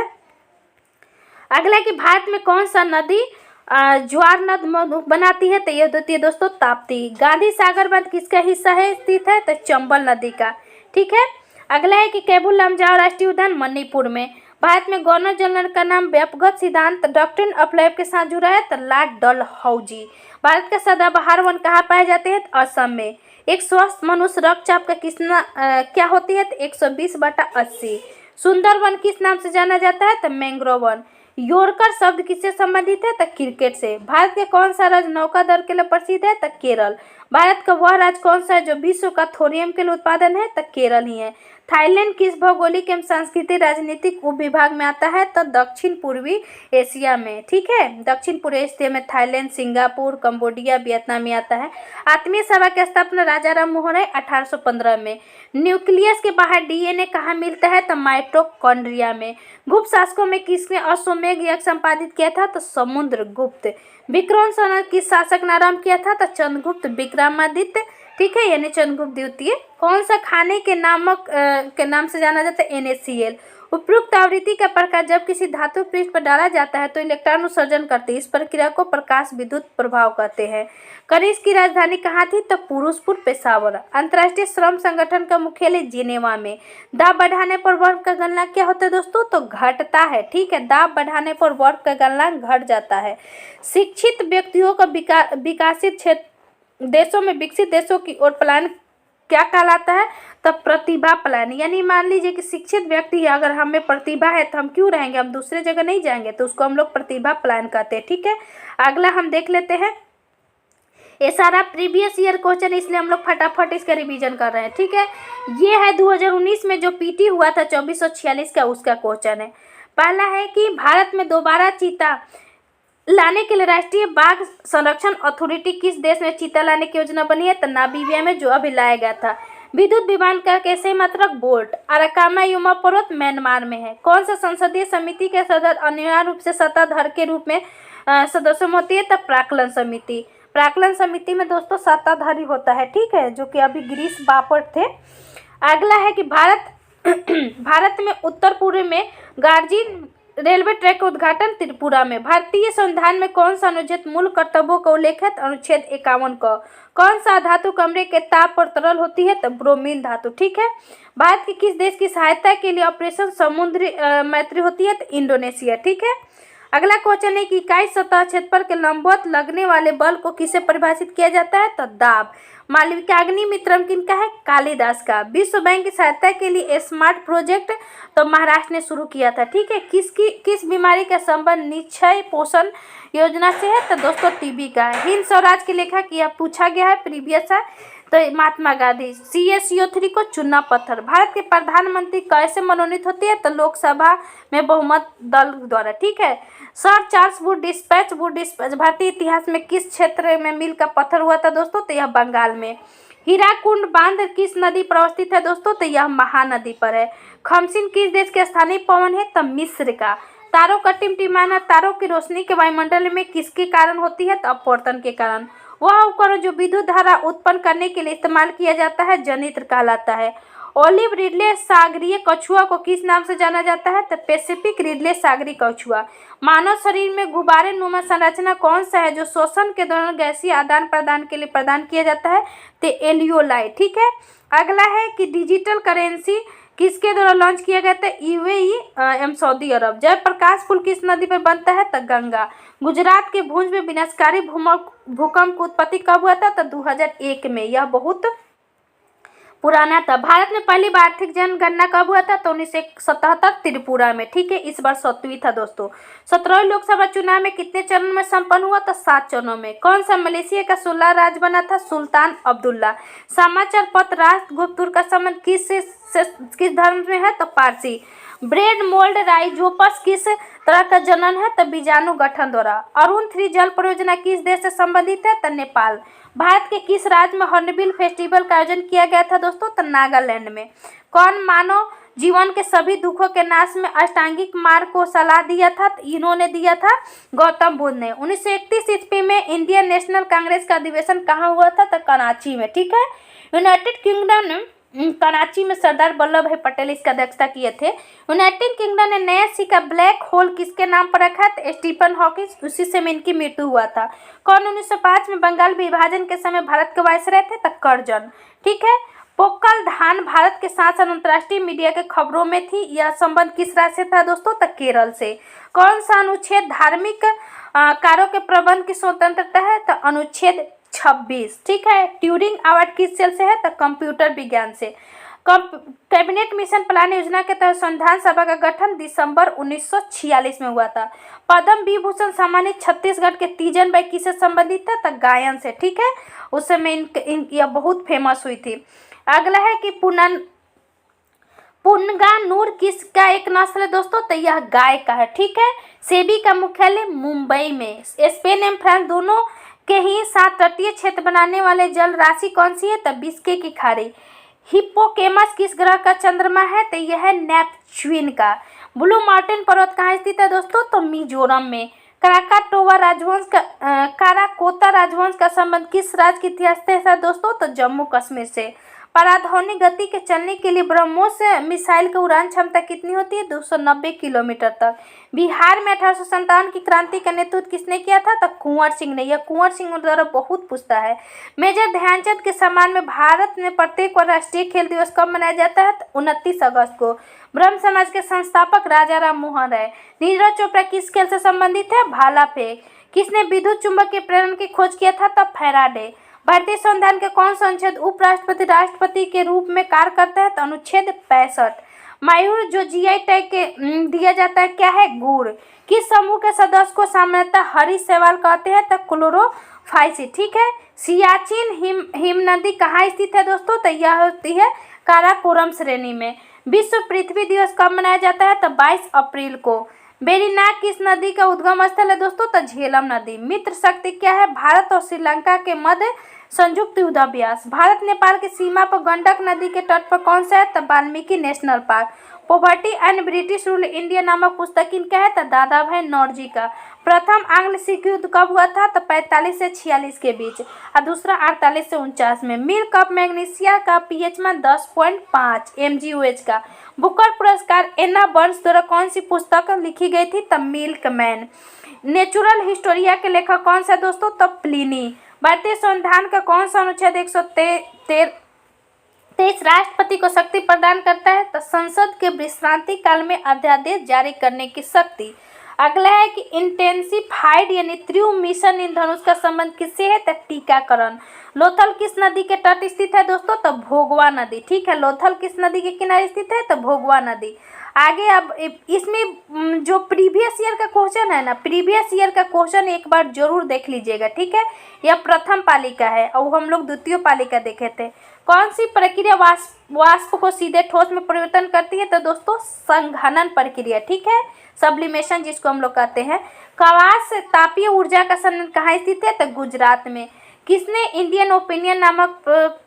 अगला कि भारत में कौन सा नदी ज्वार नद बनाती है? तो ये होती है दोस्तों ताप्ती। गांधी सागर बांध किसका हिस्सा है, स्थित है? तो चंबल नदी का। ठीक है। अगला है कि केबुल लमजाओ राष्ट्रीय उद्यान मणिपुर में। भारत में गवर्नर जनरल का नाम व्यक्तिगत सिद्धांत डॉक्ट्रिन ऑफ लाइफ के साथ जुड़ा है? तो लॉर्ड डलहौजी। भारत का सदाबहार वन कहाँ पाए जाते हैं? तो असम में। एक स्वस्थ मनुष्य रक्तचाप का कितना क्या होती है? तो 120/80। सुंदर वन किस नाम से जाना जाता है? तो मैंग्रोव वन। योरकर शब्द किससे संबंधित है? तो क्रिकेट से। भारत के कौन सा राज्य नौका दर के लिए प्रसिद्ध है? तो केरल। भारत का वह राज्य कौन सा है जो विश्व का थोरियम के लिए उत्पादन है? तो केरल ही है। थाईलैंड किस भौगोलिक एवं सांस्कृतिक राजनीतिक उपविभाग में आता है? तो दक्षिण पूर्वी एशिया में। ठीक है, दक्षिण पूर्वी एशिया में थाईलैंड, सिंगापुर, कंबोडिया, वियतनाम में आता है। आत्मीय सभा की स्थापना राजा राम मोहन राय 1815 में। न्यूक्लियस के बाहर डीएनए कहाँ मिलता है? तो माइटोकॉन्ड्रिया में। गुप्त शासकों में किसने अश्वमेध यज्ञ संपादित किया था? तो समुद्रगुप्त। विक्रम संवत किस शासक ने आरंभ किया था? तो चंद्रगुप्त विक्रमादित्य। ठीक है, यानी चंद्रगुप्त द्वितीय। कौन सा खाने के नाम से जाना जाता है? NaCl। उपयुक्त आवृत्ति का प्रकाश जब किसी धातु पृष्ठ पर डाला जाता है तो इलेक्ट्रॉन उत्सर्जन करती है। इस प्रक्रिया को प्रकाश विद्युत प्रभाव कहते हैं। कनिष्क की राजधानी कहाँ थी? तो पुरुषपुर, पेशावर। अंतर्राष्ट्रीय श्रम संगठन का मुख्यालय जिनेवा में। दाब बढ़ाने पर वर्ग का गणना क्या होता है दोस्तों? तो घटता है। ठीक है, दाब बढ़ाने पर वर्ग का गणना घट जाता है। शिक्षित व्यक्तियों का विकासित क्षेत्र देशों में विकसित देशों की ओर पलायन क्या कहलाता है? तो प्रतिभा पलायन। यानी मान लीजिए कि शिक्षित व्यक्ति है, अगर हमें प्रतिभा है तो हम क्यों रहेंगे, हम दूसरे जगह नहीं जाएंगे, तो उसको हम लोग प्रतिभा पलायन कहते हैं। ठीक है, अगला हम देख लेते हैं। ये सारा प्रीवियस ईयर क्वेश्चन, इसलिए हम लोग फटाफट इसका रिवीजन कर रहे हैं। ठीक है, ये है 2019 में जो पीटी हुआ था 2446 का, उसका क्वेश्चन है। पहला है कि भारत में दोबारा चीता लाने के लिए राष्ट्रीय बाघ संरक्षण अथॉरिटी किस देश में चीता लाने की योजना बनी है? तो नामीबिया में, जो अभी लाया गया था। विद्युत विमान का कैसे मात्रक? बोल्ट। अराकामा युमा पर्वत म्यांमार में है। कौन सा संसदीय समिति के सदस्य अनिवार्य रूप से सत्ताधार के रूप में सदस्य होती है? तो प्राक्कलन समिति। प्राक्कलन समिति में दोस्तों सत्ताधारी होता है, ठीक है, जो कि अभी गिरीश बापट थे। अगला है कि भारत में उत्तर पूर्व में गार्जिन रेलवे ट्रैक का उद्घाटन त्रिपुरा में। भारतीय संविधान में कौन सा अनुच्छेद मूल कर्तव्यों का उल्लेख है? अनुच्छेद 51 का। कौन सा धातु कमरे के ताप पर तरल होती है? तो ब्रोमीन धातु, ठीक है। भारत के किस देश की सहायता के लिए ऑपरेशन समुद्री मैत्री होती है? तो इंडोनेशिया, ठीक है। अगला क्वेश्चन है कि इकाई सतह क्षेत्रफल के लंबवत लगने वाले बल को किसे परिभाषित किया जाता है? तो दाब। मालविकाग्निमित्रम किनका है? कालिदास का। विश्व बैंक की सहायता के लिए स्मार्ट प्रोजेक्ट तो महाराष्ट्र ने शुरू किया था, ठीक है। किस बीमारी का संबंध निश्चय पोषण योजना से है? तो दोस्तों टीबी का। हिंद स्वराज के लेखक यह पूछा गया है प्रीवियस है, तो महात्मा गांधी। CSO3 को चुनना पत्थर। भारत के प्रधानमंत्री कैसे मनोनीत होती है? तो लोकसभा में बहुमत दल द्वारा, ठीक है। सर चार्ल्स वुड डिस्पैच भारतीय इतिहास में किस क्षेत्र में मील का पत्थर हुआ था दोस्तों? तो यह बंगाल में। हीराकुंड बांध किस नदी पर अवस्थित है दोस्तों? तो यह महानदी पर है। खमसिन किस देश के स्थानीय पवन है? तो मिस्र का। तारों का टिमटिमाना तारों की रोशनी के वायुमंडल में किसके कारण होती है? तो अपवर्तन के कारण। वह उपकरण जो विद्युत धारा उत्पन्न करने के लिए इस्तेमाल किया जाता है जनित्र कहलाता है। ओलिव रिडले सागरीय कछुआ को किस नाम से जाना जाता है? तो पैसिफिक रिडले सागरीय कछुआ। मानव शरीर में गुब्बारे नुमा संरचना कौन सा है जो श्वसन के दौरान गैसीय आदान प्रदान के लिए प्रदान किया जाता है? तो एलियोलाई, ठीक है। अगला है कि डिजिटल करेंसी किसके द्वारा लॉन्च किया गया था? UAE एवं सऊदी अरब। जयप्रकाश पुल किस नदी पर बनता है? तो गंगा। गुजरात के भुज में विनाशकारी भूकंप की उत्पत्ति कब हुआ था? तो 2001 में। यह बहुत पुराना था। भारत में पहली बार आर्थिक जनगणना कब हुआ था? तो 1977 त्रिपुरा में, ठीक है। इस बार 7वीं था दोस्तों। 17वें लोकसभा चुनाव में कितने चरणों में संपन्न हुआ? तो 7 चरणों में। कौन सा मलेशिया का 16 राज्य बना था? सुल्तान अब्दुल्ला। समाचार पत्र राष्ट्रगुप्त तुर्क का संबंध किस धर्म में है? तो पारसी। ब्रेड मोल्ड राइजोपस किस तरह का जनन है? तो बीजाणु गठन द्वारा। अरुण 3 जल परियोजना किस देश से संबंधित है? तो नेपाल। भारत के किस राज्य में हॉर्नबिल फेस्टिवल का आयोजन किया गया था दोस्तों? तो नागालैंड में। कौन मानव जीवन के सभी दुखों के नाश में अष्टांगिक मार्ग को सलाह दिया था? तो इन्होंने दिया था गौतम बुद्ध ने। 1931 ईस्वी में इंडियन नेशनल कांग्रेस का अधिवेशन कहाँ हुआ था? तो कराची में, ठीक है। यूनाइटेड किंगडम ने कराची में सरदार वल्लभ भाई पटेल इसका अध्यक्षता किए थे। यूनाइटेड किंगडम ने नया सिक्का ब्लैक होल किसके नाम पर रखा था? Stephen Hawkins. उसी से इनकी मृत्यु हुआ था। कौन 1905 में बंगाल विभाजन के समय भारत के वायसराय थे? तो कर्जन, ठीक है। पोकल धान भारत के साथ साथ अंतर्राष्ट्रीय मीडिया के खबरों में थी। यह संबंध किस राज्य से था दोस्तों? तो केरल से। कौन सा अनुच्छेद धार्मिक कार्यों के प्रबंध की स्वतंत्रता है? तो अनुच्छेद 26, ठीक है। ट्यूरिंग अवार्ड किस सेल से है? तो कंप्यूटर विज्ञान से। कैबिनेट मिशन प्लान योजना के तहत संविधान सभा का गठन दिसंबर 1946 में हुआ था। पद्म विभूषण सम्मानित छत्तीसगढ़ के तीजन बाई किससे संबंधित था? तो गायन से, ठीक है। उस समय यह बहुत फेमस हुई थी। अगला है कि पुनगानूर किसका एक नस्ल है दोस्तों? तो यह गाय का है, ठीक है। सेबी का मुख्यालय मुंबई में। स्पेन एवं फ्रांस दोनों के ही साथ तटीय क्षेत्र बनाने वाले जल राशि कौन सी है? तो बिस्के की खाड़ी। हिप्पोकेमस किस ग्रह का चंद्रमा है? तो यह है नेपच्यून का। ब्लू माउंटेन पर्वत कहाँ स्थित है दोस्तों? तो मिजोरम में। काराकोता राजवंश का संबंध किस राज्य के इतिहास से है दोस्तों? तो जम्मू कश्मीर से। पराध्वनिक गति के चलने के लिए ब्रह्मोस मिसाइल की उड़ान क्षमता कितनी होती है? 290 किलोमीटर तक। बिहार में 1857 की क्रांति का नेतृत्व किसने किया था? तो कुंवर सिंह ने। यह कुंवर सिंह द्वारा बहुत पूछता है। मेजर ध्यानचंद के सम्मान में भारत में प्रत्येक वर्ष राष्ट्रीय खेल दिवस कब मनाया जाता है? तो 29 अगस्त को। ब्रह्म समाज के संस्थापक राजा राम मोहन राय। नीरज चोपड़ा किस खेल से संबंधित है? भाला फेंक। किसने विद्युत चुंबक के प्रेरण की खोज किया था? तो फैराडे। भारतीय संविधान के कौन सा अनुच्छेद उपराष्ट्रपति राष्ट्रपति के रूप में कार्य करता है? तो अनुच्छेद 65। मयूर जो GI टैग के दिया जाता है क्या है? गुड़। किस समूह के सदस्य को सामान्यतः हरी शैवाल कहते हैं? तो क्लोरोफाइसी, ठीक है। सियाचिन हिम नदी कहाँ स्थित है दोस्तों? तो यह होती है काराकोरम श्रेणी में। विश्व पृथ्वी दिवस कब मनाया जाता है? तो 22 अप्रैल को। बेरीनाग किस नदी का उद्गम स्थल है दोस्तों? तो झेलम नदी। मित्र शक्ति क्या है? भारत और श्रीलंका के मध्य संयुक्त युद्धाभ्यास। भारत नेपाल की सीमा पर गंडक नदी के तट पर कौन सा है? तब Valmiki national park. Poverty and British rule India नामक पुस्तक किनका है? तो दादा भाई नौरोजी का। प्रथम आंग्ल सिख युद्ध कब हुआ था? तो 45 से 46 के बीच, और दूसरा 48 से 49 में। मिल्क ऑफ मैग्नीशिया का पीएच मान 10.5 mgOH का। बुकर पुरस्कार एना बर्न्स द्वारा कौन सी पुस्तक लिखी गई थी? तब मिल्क मैन। नेचुरल हिस्टोरिया के लेखक कौन सा दोस्तों? तब प्लिनी। भारतीय संविधान का कौन सा अनुच्छेद 123 राष्ट्रपति को शक्ति प्रदान करता है? तो संसद के विश्रांति काल में अध्यादेश जारी करने की शक्ति। अगला है कि इंटेंसिफाइड यानी तीव्र मिशन इंधनुष का संबंध किससे है? तो टीकाकरण। लोथल किस नदी के तट स्थित है दोस्तों? तो भोगवा नदी। ठीक है, लोथल किस नदी के किनारे स्थित है? तो भोगवा नदी। आगे अब इसमें जो प्रीवियस ईयर का क्वेश्चन है ना, प्रीवियस ईयर का क्वेश्चन एक बार जरूर देख लीजिएगा। ठीक है, यह प्रथम पालिका है और हम लोग द्वितीय पालिका देखे थे। कौन सी प्रक्रिया वाष्प को सीधे ठोस में परिवर्तन करती है? तो दोस्तों संघनन प्रक्रिया। ठीक है, सब्लिमेशन जिसको हम लोग कहते हैं। कवास तापीय ऊर्जा का संयंत्र कहाँ स्थित है? तो गुजरात में। किसने इंडियन ओपिनियन नामक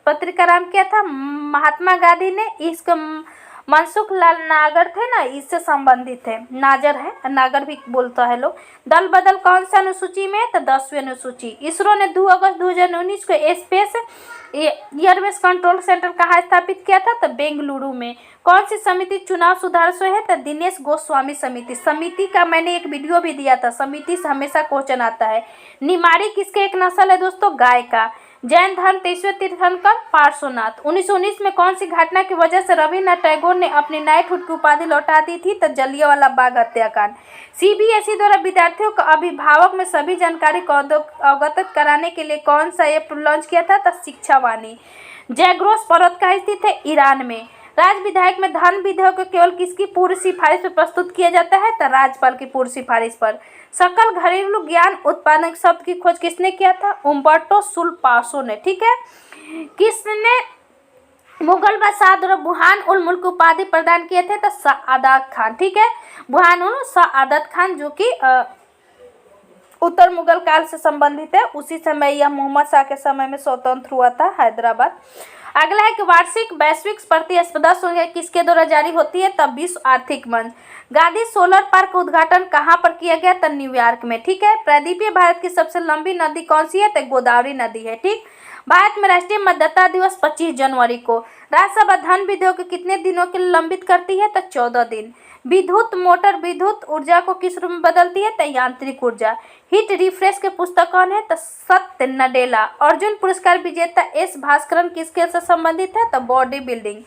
पत्र का आरंभ किया था? महात्मा गांधी ने। इसको मनसुख लाल नागर थे ना, इससे संबंधित है। नाजर है, नागर भी बोलता है लोग। दल बदल कौन सा अनुसूची में है? तो 10वीं अनुसूची। इसरो ने 2 अगस्त 2019 को स्पेस एयरबेस कंट्रोल सेंटर कहाँ स्थापित किया था? तो बेंगलुरु में। कौन सी समिति चुनाव सुधार से है? तो दिनेश गोस्वामी समिति। समिति का मैंने एक वीडियो भी दिया था, समिति से हमेशा क्वेश्चन आता है। निमाड़ी किसके एक नस्ल है दोस्तों? गाय का। जैन धर्म 23वें तीर्थंकर पार्श्वनाथ। 1919 में कौन सी घटना की वजह से रविन्द्रनाथ टैगोर ने अपनी नाइटहुड की उपाधि लौटा दी थी? तो जलियांवाला बाग हत्याकांड। सीबीएसई द्वारा विद्यार्थियों को अभिभावक में सभी जानकारी को अवगत कराने के लिए कौन सा ऐप लॉन्च किया था? तो शिक्षावाणी। जैग्रोस पर्वत कहाँ स्थित है? ईरान में। राज्य विधायक में धन विधेयक को केवल किसकी पूर्व सिफारिश पर प्रस्तुत किया जाता है? तो राज्यपाल की पूर्व सिफारिश पर। सकल घरेलू ज्ञान उत्पादन शब्द की खोज किसने किया था? उम्बर्टो सुल्पासो ने। ठीक है, किसने मुगल बादशाह द्वारा बुरहान उल मुल्क उपाधि प्रदान किए थे? तो सआदत खान। ठीक है, बुरहान उल सआदत खान जो कि उत्तर मुगल काल से संबंधित है। उसी समय यह मोहम्मद शाह के समय में स्वतंत्र हुआ था हैदराबाद। अगला है कि वार्षिक वैश्विक प्रतिस्पर्धा संख्या किसके द्वारा जारी होती है? तब विश्व आर्थिक मंच। गांधी सोलर पार्क का उद्घाटन कहाँ पर किया गया? तो न्यूयॉर्क में। ठीक है, प्रायद्वीपीय भारत की सबसे लंबी नदी कौन सी है? तो गोदावरी नदी है। ठीक, भारत में राष्ट्रीय मतदाता दिवस 25 जनवरी को। राज्यसभा धन विधेयक को कितने दिनों के लिए लंबित करती है? तो 14 दिन। विद्युत मोटर विद्युत ऊर्जा को किस रूप में बदलती है? तो यांत्रिक ऊर्जा। हिट रिफ्रेश के पुस्तक कौन है? तो सत्य नडेला। अर्जुन पुरस्कार विजेता एस भास्करन किस खेल से संबंधित है? तो बॉडी बिल्डिंग।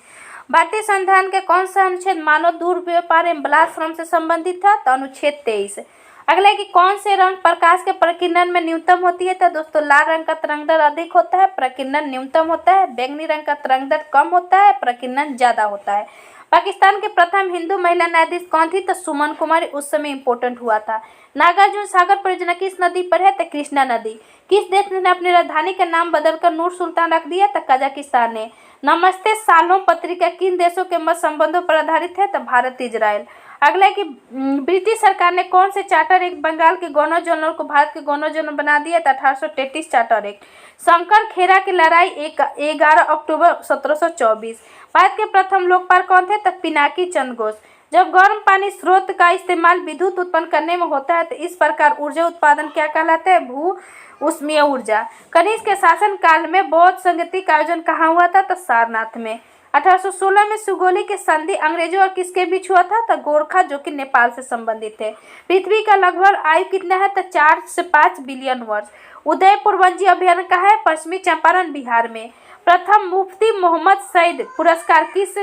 भारतीय संविधान के कौन सा अनुच्छेद मानव दुर्व्यापार एवं बलात्श्रम से संबंधित था? तो अनुच्छेद 23। अगला है कि कौन से रंग प्रकाश के प्रकीर्णन में न्यूनतम होती है? तो दोस्तों लाल रंग का तरंग अधिक होता है, प्रकीर्णन न्यूनतम होता है। बैंगनी रंग का तरंग कम होता है, प्रकीर्णन ज्यादा होता है। पाकिस्तान के प्रथम हिंदू महिला न्यायाधीश कौन थी? तो सुमन कुमारी। उस समय इंपोर्टेंट हुआ था। नागार्जुन सागर परियोजना किस नदी पर है? तो कृष्णा नदी। किस देश ने अपनी राजधानी का नाम बदलकर नूर सुल्तान रख दिया? तो कजाकिस्तान ने। नमस्ते सालों पत्रिका किन देशों के मत संबंधों पर आधारित है? तो भारत इजराइल। अगला है कि ब्रिटिश सरकार ने कौन से चार्टर एक्ट बंगाल के गवर्नर जनरल को भारत के गवर्नर जनरल बना दिया? 1833 चार्टर एक्ट। शंकर खेरा की लड़ाई 11 अक्टूबर 1724। भारत के प्रथम लोकपाल कौन थे? तो पिनाकी चंद्र घोष। जब गर्म पानी स्रोत का इस्तेमाल विद्युत उत्पन्न करने में होता है तो इस प्रकार ऊर्जा उत्पादन क्या कहलाता है? भू उष्मीय ऊर्जा। कनिष्क के शासन काल में बौद्ध संगति का आयोजन कहाँ हुआ था? तो सारनाथ में। 1816 में सुगोली की संधि अंग्रेजों और किसके बीच हुआ था? तो गोरखा जो कि नेपाल से संबंधित है। पृथ्वी का लगभग आयु कितना है? तो 4 से 5 बिलियन वर्ष। उदयपुर वन्यजीव अभयारण्य कहाँ है? पश्चिमी चंपारण बिहार में। प्रथम मुफ्ती मोहम्मद सईद पुरस्कार किस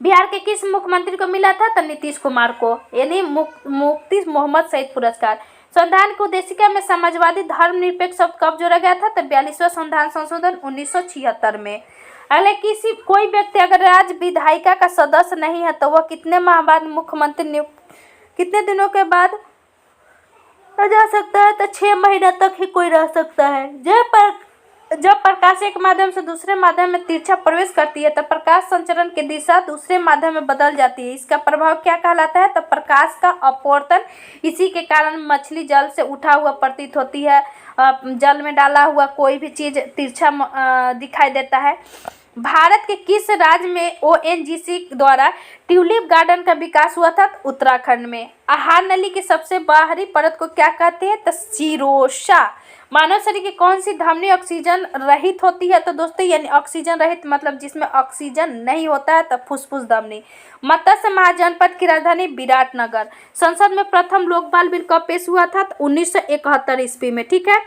बिहार के किस मुख्यमंत्री को मिला था? तो नीतीश कुमार को, यानी मुफ्ती मोहम्मद सईद पुरस्कार। संविधान की उद्देशिका में समाजवादी धर्मनिरपेक्ष शब्द कब जोड़ा गया था? तो 42वां संविधान संशोधन 1976 में। अगले कोई व्यक्ति अगर राज्य विधायिका का सदस्य नहीं है तो वह कितने माह बाद मुख्यमंत्री नियुक्त, कितने दिनों के बाद जा सकता है? तो 6 महीना तक ही कोई रह सकता है। जब प्रकाश एक माध्यम से दूसरे माध्यम में तिरछा प्रवेश करती है तो प्रकाश संचरण की दिशा दूसरे माध्यम में बदल जाती है। इसका प्रभाव क्या कहलाता है? तो प्रकाश का अपवर्तन। इसी के कारण मछली जल से उठा हुआ प्रतीत होती है। जल में डाला हुआ कोई भी चीज तिरछा दिखाई देता है। भारत के किस राज्य में ओएनजीसी द्वारा ट्यूलिप गार्डन का विकास हुआ था? उत्तराखंड में। आहार नली की सबसे बाहरी परत को क्या कहते हैं? तो सीरोशा। मानव शरीर की कौन सी धमनी ऑक्सीजन रहित होती है? तो दोस्तों यानी ऑक्सीजन रहित मतलब जिसमें ऑक्सीजन नहीं होता है, तब फुसफुस धमनी। मत्स्य महाजनपद की राजधानी विराटनगर। संसद में प्रथम लोकपाल बिल कब पेश हुआ था? 1971 ईस्वी में। ठीक है।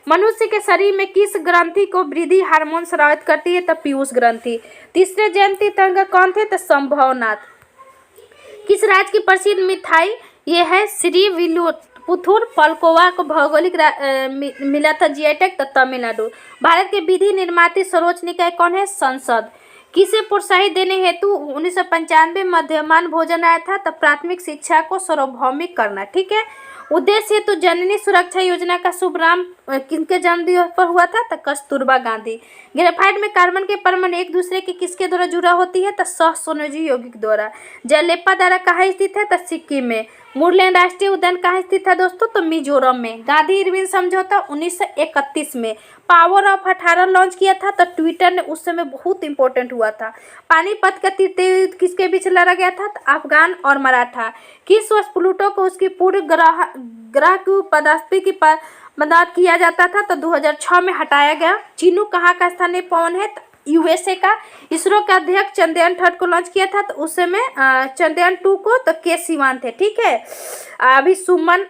मनुष्य के शरीर में किस ग्रंथि को वृद्धि हार्मोन स्रावित करती है? तो पीयूष ग्रंथि। तीसरे जैन तीर्थंकर कौन थे? तो संभवनाथ। किस राज्य की प्रसिद्ध मिठाई ये है? श्री विल्लुपुथुर पलकोवा को भौगोलिक मिला था जीआई टैग? तो तमिलनाडु। भारत के विधि निर्माती सर्वोच्च निकाय कौन है? संसद। किसे प्रोत्साहित देने हेतु 1995 मध्यमान भोजन आया था? तो प्राथमिक शिक्षा को सार्वभौमिक करना। ठीक है। उद्देश्य हेतु जननी सुरक्षा योजना का शुभारंभ किनके जन्मदिवस पर हुआ था? तो कस्तूरबा गांधी। ग्रेफाइट में कार्बन के परमाणु एक दूसरे के किसके द्वारा जुड़ा होती है? तो सहसंयोजी यौगिक द्वारा। जलेपा दारा कहाँ स्थित है? तो सिक्किम में। मुरलेन राष्ट्रीय उद्यान कहाँ स्थित है दोस्तों? तो मिजोरम में। गांधी इरविन समझौता 1931 में। पावर ऑफ 18 लॉन्च किया था? तो ट्विटर ने उस समय बहुत इंपॉर्टेंट हुआ था। पानीपत का तृतीय युद्ध किसके बीच लड़ा गया था? तो अफगान और मराठा। किस वर्ष प्लूटो को उसकी पूर्व ग्रह की पदार्थ की मदद किया जाता था? तो 2006 में हटाया गया। चीनू कहाँ का स्थानीय पवन है? तो यूएसए का। इसरो के अध्यक्ष चंद्रयान 3 को लॉन्च किया था? तो उस समय चंद्रयान 2 को तो के सिवान थे। ठीक है। अभी सुमन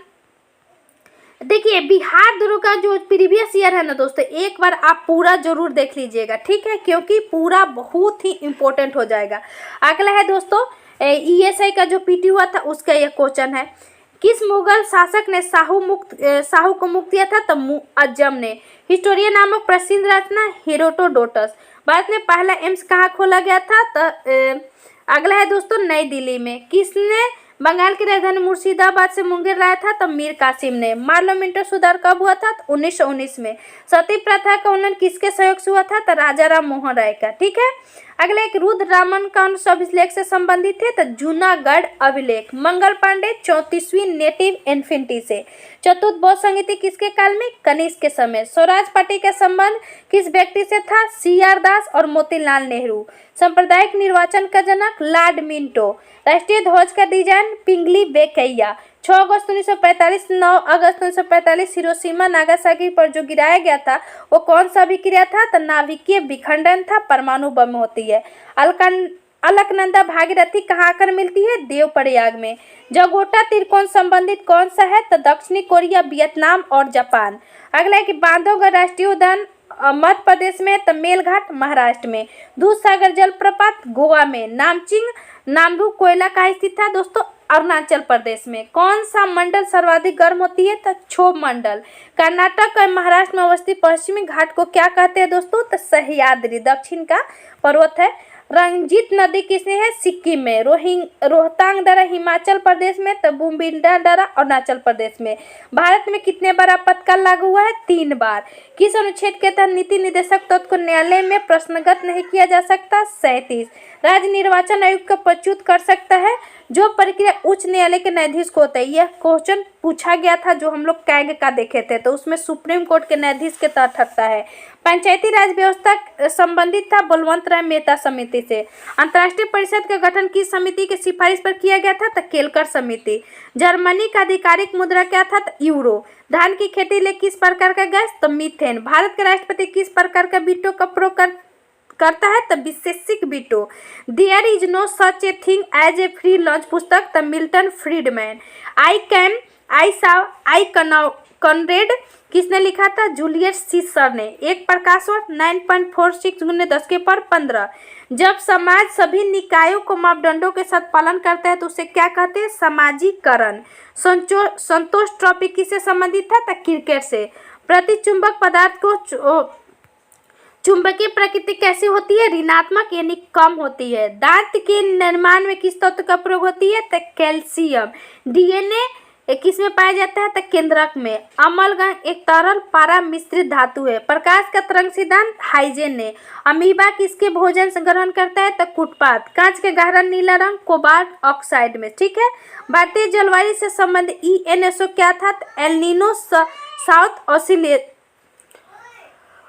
देखिए बिहार दुर्ग का जो प्रीवियस ईयर है ना दोस्तों, एक बार आप पूरा जरूर देख लीजिएगा। ठीक है, क्योंकि पूरा बहुत ही इंपॉर्टेंट हो जाएगा। अगला है दोस्तों ईएसआई का जो पीटी हुआ था उसका यह क्वेश्चन है। किस मुगल शासक ने साहू को मुक्त किया था? तो मुअज्जम ने। हिस्टोरिया नामक प्रसिद्ध रचना हेरोडोटस। भारत में पहला एम्स कहाँ खोला गया था? तो अगला है दोस्तों नई दिल्ली में। किसने बंगाल की राजधानी मुर्शिदाबाद से मुंगेर लाया था? तो मीर कासिम ने। पार्लियामेंट्री सुधार कब हुआ था? तो 1919 में। सती प्रथा का उन्मूलन किसके सहयोग से हुआ था? तो राजा राम मोहन राय का। ठीक है। अगला एक रुद्र रामन कौन सा अभिलेख से संबंधित है? तो जूनागढ़ अभिलेख। मंगल पांडे 34वीं नेटिव इन्फेंट्री से। चतुर्थ बौद्ध संहिता किसके काल में? कनिष्क के समय। स्वराज पार्टी का संबंध किस व्यक्ति से था? सीआर दास और मोतीलाल नेहरू। सांप्रदायिक निर्वाचन का जनक लॉर्ड मिंटो। राष्ट्रीय ध्वज का डिजाइन पिंगली बेकैया। 6 अगस्त 1945 9 अगस्त 1945 हिरोशिमा नागासाकी पर जो गिराया गया था वो कौन सा अभिक्रिया था? तो नाभिकीय विखंडन था, परमाणु बम होती है। अलकनंदा भागीरथी कहाँ आकर मिलती है? देवप्रयाग में। जगोटा त्रिकोण संबंधित कौन सा है? तो दक्षिणी कोरिया, वियतनाम और जापान। अगला है कि बांधवगढ़ राष्ट्रीय उद्यान मध्य प्रदेश में, तो मेलघाट महाराष्ट्र में। दूध सागर जलप्रपात गोवा में। नामचिंग नामदू कोयला कहाँ स्थित था दोस्तों? अरुणाचल प्रदेश में। कौन सा मंडल सर्वाधिक गर्म होती है? तो क्षोभ मंडल। कर्नाटक और महाराष्ट्र में अवस्थित पश्चिमी घाट को क्या कहते हैं दोस्तों? तो सह्याद्री दक्षिण का पर्वत है। रंजीत नदी किसने है? सिक्किम में। रोहतांग दर्रा हिमाचल प्रदेश में, तो बुम्बिंडा दर्रा अरुणाचल प्रदेश में। भारत में कितने बार आपातकाल लागू हुआ है? 3 बार। किस अनुच्छेद के तहत नीति निर्देशक तत्व को न्यायालय में प्रश्नगत नहीं किया जा सकता? 37। राज्य निर्वाचन आयोग का प्रच्युत कर सकता है जो प्रक्रिया उच्च न्यायालय के न्यायाधीश को होता है। यह क्वेश्चन पूछा गया था जो हम लोग कैग का देखे थे, तो उसमें सुप्रीम कोर्ट के न्यायाधीश के तहत हटता है। पंचायती राज व्यवस्था संबंधित था बलवंत राय मेहता समिति से। अंतर्राष्ट्रीय परिषद का गठन किस समिति की सिफारिश पर किया गया था? तो केलकर समिति। जर्मनी का आधिकारिक मुद्रा क्या था? तो यूरो। धान की खेती लिए किस प्रकार का गैस? तो मीथेन। भारत के राष्ट्रपति किस प्रकार का वीटो का प्रयोग करता है? तो विशेषिक veto. There is no such a thing as a free lunch पुस्तक, द मिल्टन फ्रीडमैन। आई कॉनरेड किसने लिखा था? जूलियस सीसर ने। एक प्रकाश वर्ष 9.46 × 10⁻15। जब समाज सभी निकायों को मापदंडों के साथ पालन करता है तो उसे क्या कहते हैं? सामाजिकरण। संतोष ट्रॉफी किससे संबंधित था? तो क्रिकेट से। प्रतिचुंबक पदार्थ को चुंबकीय प्रकृति कैसी होती है? ऋणात्मक यानी कम होती है। दांत के निर्माण में किस तत्व का प्रयोग होती है? तो कैल्शियम। डीएनए ये किस में पाया जाता है? तो केंद्रक में। अम्लगन एक तरल पारा मिश्रित धातु है। प्रकाश का तरंग सिद्धांत हाइजेन ने। अमीबा किसके भोजन से ग्रहण करता है? तो कुटपात। कांच के गहरा नीला रंग कोबाल्ट ऑक्साइड में। ठीक है। भारतीय जलवायु से संबंधित ENSO क्या था? तो एल-नीनो साउथ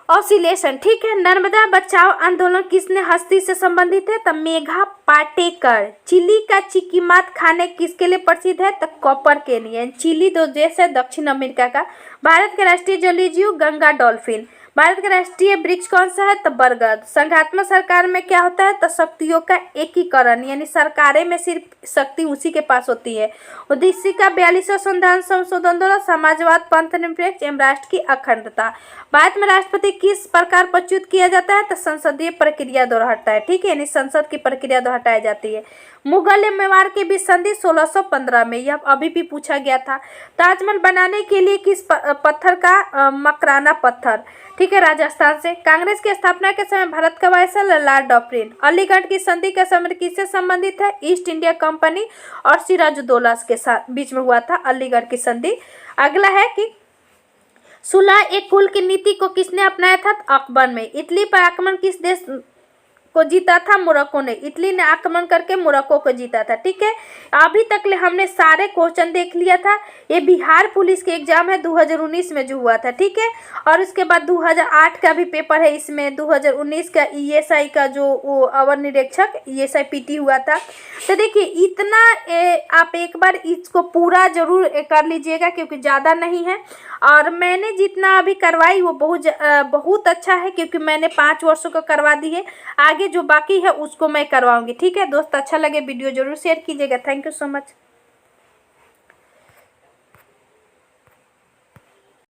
ऑसिलेशन। ठीक है। नर्मदा बचाओ आंदोलन किसने हस्ती से संबंधित है? तो मेघा पाटेकर। चिली का चिकीमात खाने किसके लिए प्रसिद्ध है? तो कॉपर के लिए। चिली दो देश है दक्षिण अमेरिका का। भारत के राष्ट्रीय जलीय जीव गंगा डॉल्फिन। भारत का राष्ट्रीय वृक्ष कौन सा है? तो बरगद। संघात्मक सरकार में क्या होता है? तो शक्तियों का एकीकरण, यानी सरकारें में सिर्फ शक्ति उसी के पास होती है। उद्देश्य का 42वां संशोधन द्वारा समाजवाद, पंथ निरपेक्ष एवं राष्ट्र की अखंडता। भारत में राष्ट्रपति किस प्रकार प्रच्युत किया जाता है? तो संसदीय प्रक्रिया द्वारा हटता है। ठीक है, यानी संसद की प्रक्रिया द्वारा हटाई जाती है। मुगल एवं मेवाड़ के बीच संधि 1615 में, यह अभी भी पूछा गया था। ताजमहल बनाने के लिए किस पत्थर का? मकराना पत्थर। ठीक है, राजस्थान से। कांग्रेस की स्थापना के समय भारत का वायसराय लॉर्ड डॉफ्रिन। अलीगढ़ की संधि का समय किससे संबंधित है? ईस्ट इंडिया कंपनी और सिराजुद्दौला के साथ बीच में हुआ था अलीगढ़ की संधि। अगला है कि सुलह एक कुल की नीति को किसने अपनाया था? अकबर में। इटली पर आक्रमण किस देश को जीता था? मोरक्को ने। इटली ने आक्रमण करके मोरक्को को जीता था। ठीक है, अभी तक ले हमने सारे क्वेश्चन देख लिया था। ये बिहार पुलिस के एग्जाम है 2019 में जो हुआ था। ठीक है, और उसके बाद 2008 का भी पेपर है इसमें, 2019 का ESI का जो वो अवर निरीक्षक ESI PT हुआ था। तो देखिए इतना आप एक बार इसको पूरा जरूर कर लीजिएगा क्योंकि ज़्यादा नहीं है, और मैंने जितना अभी करवाई वो बहुत अच्छा है क्योंकि मैंने 5 वर्षों का करवा दी है। आगे जो बाकी है उसको मैं करवाऊंगी। ठीक है दोस्त, अच्छा लगे वीडियो जरूर शेयर कीजिएगा। Thank you so much.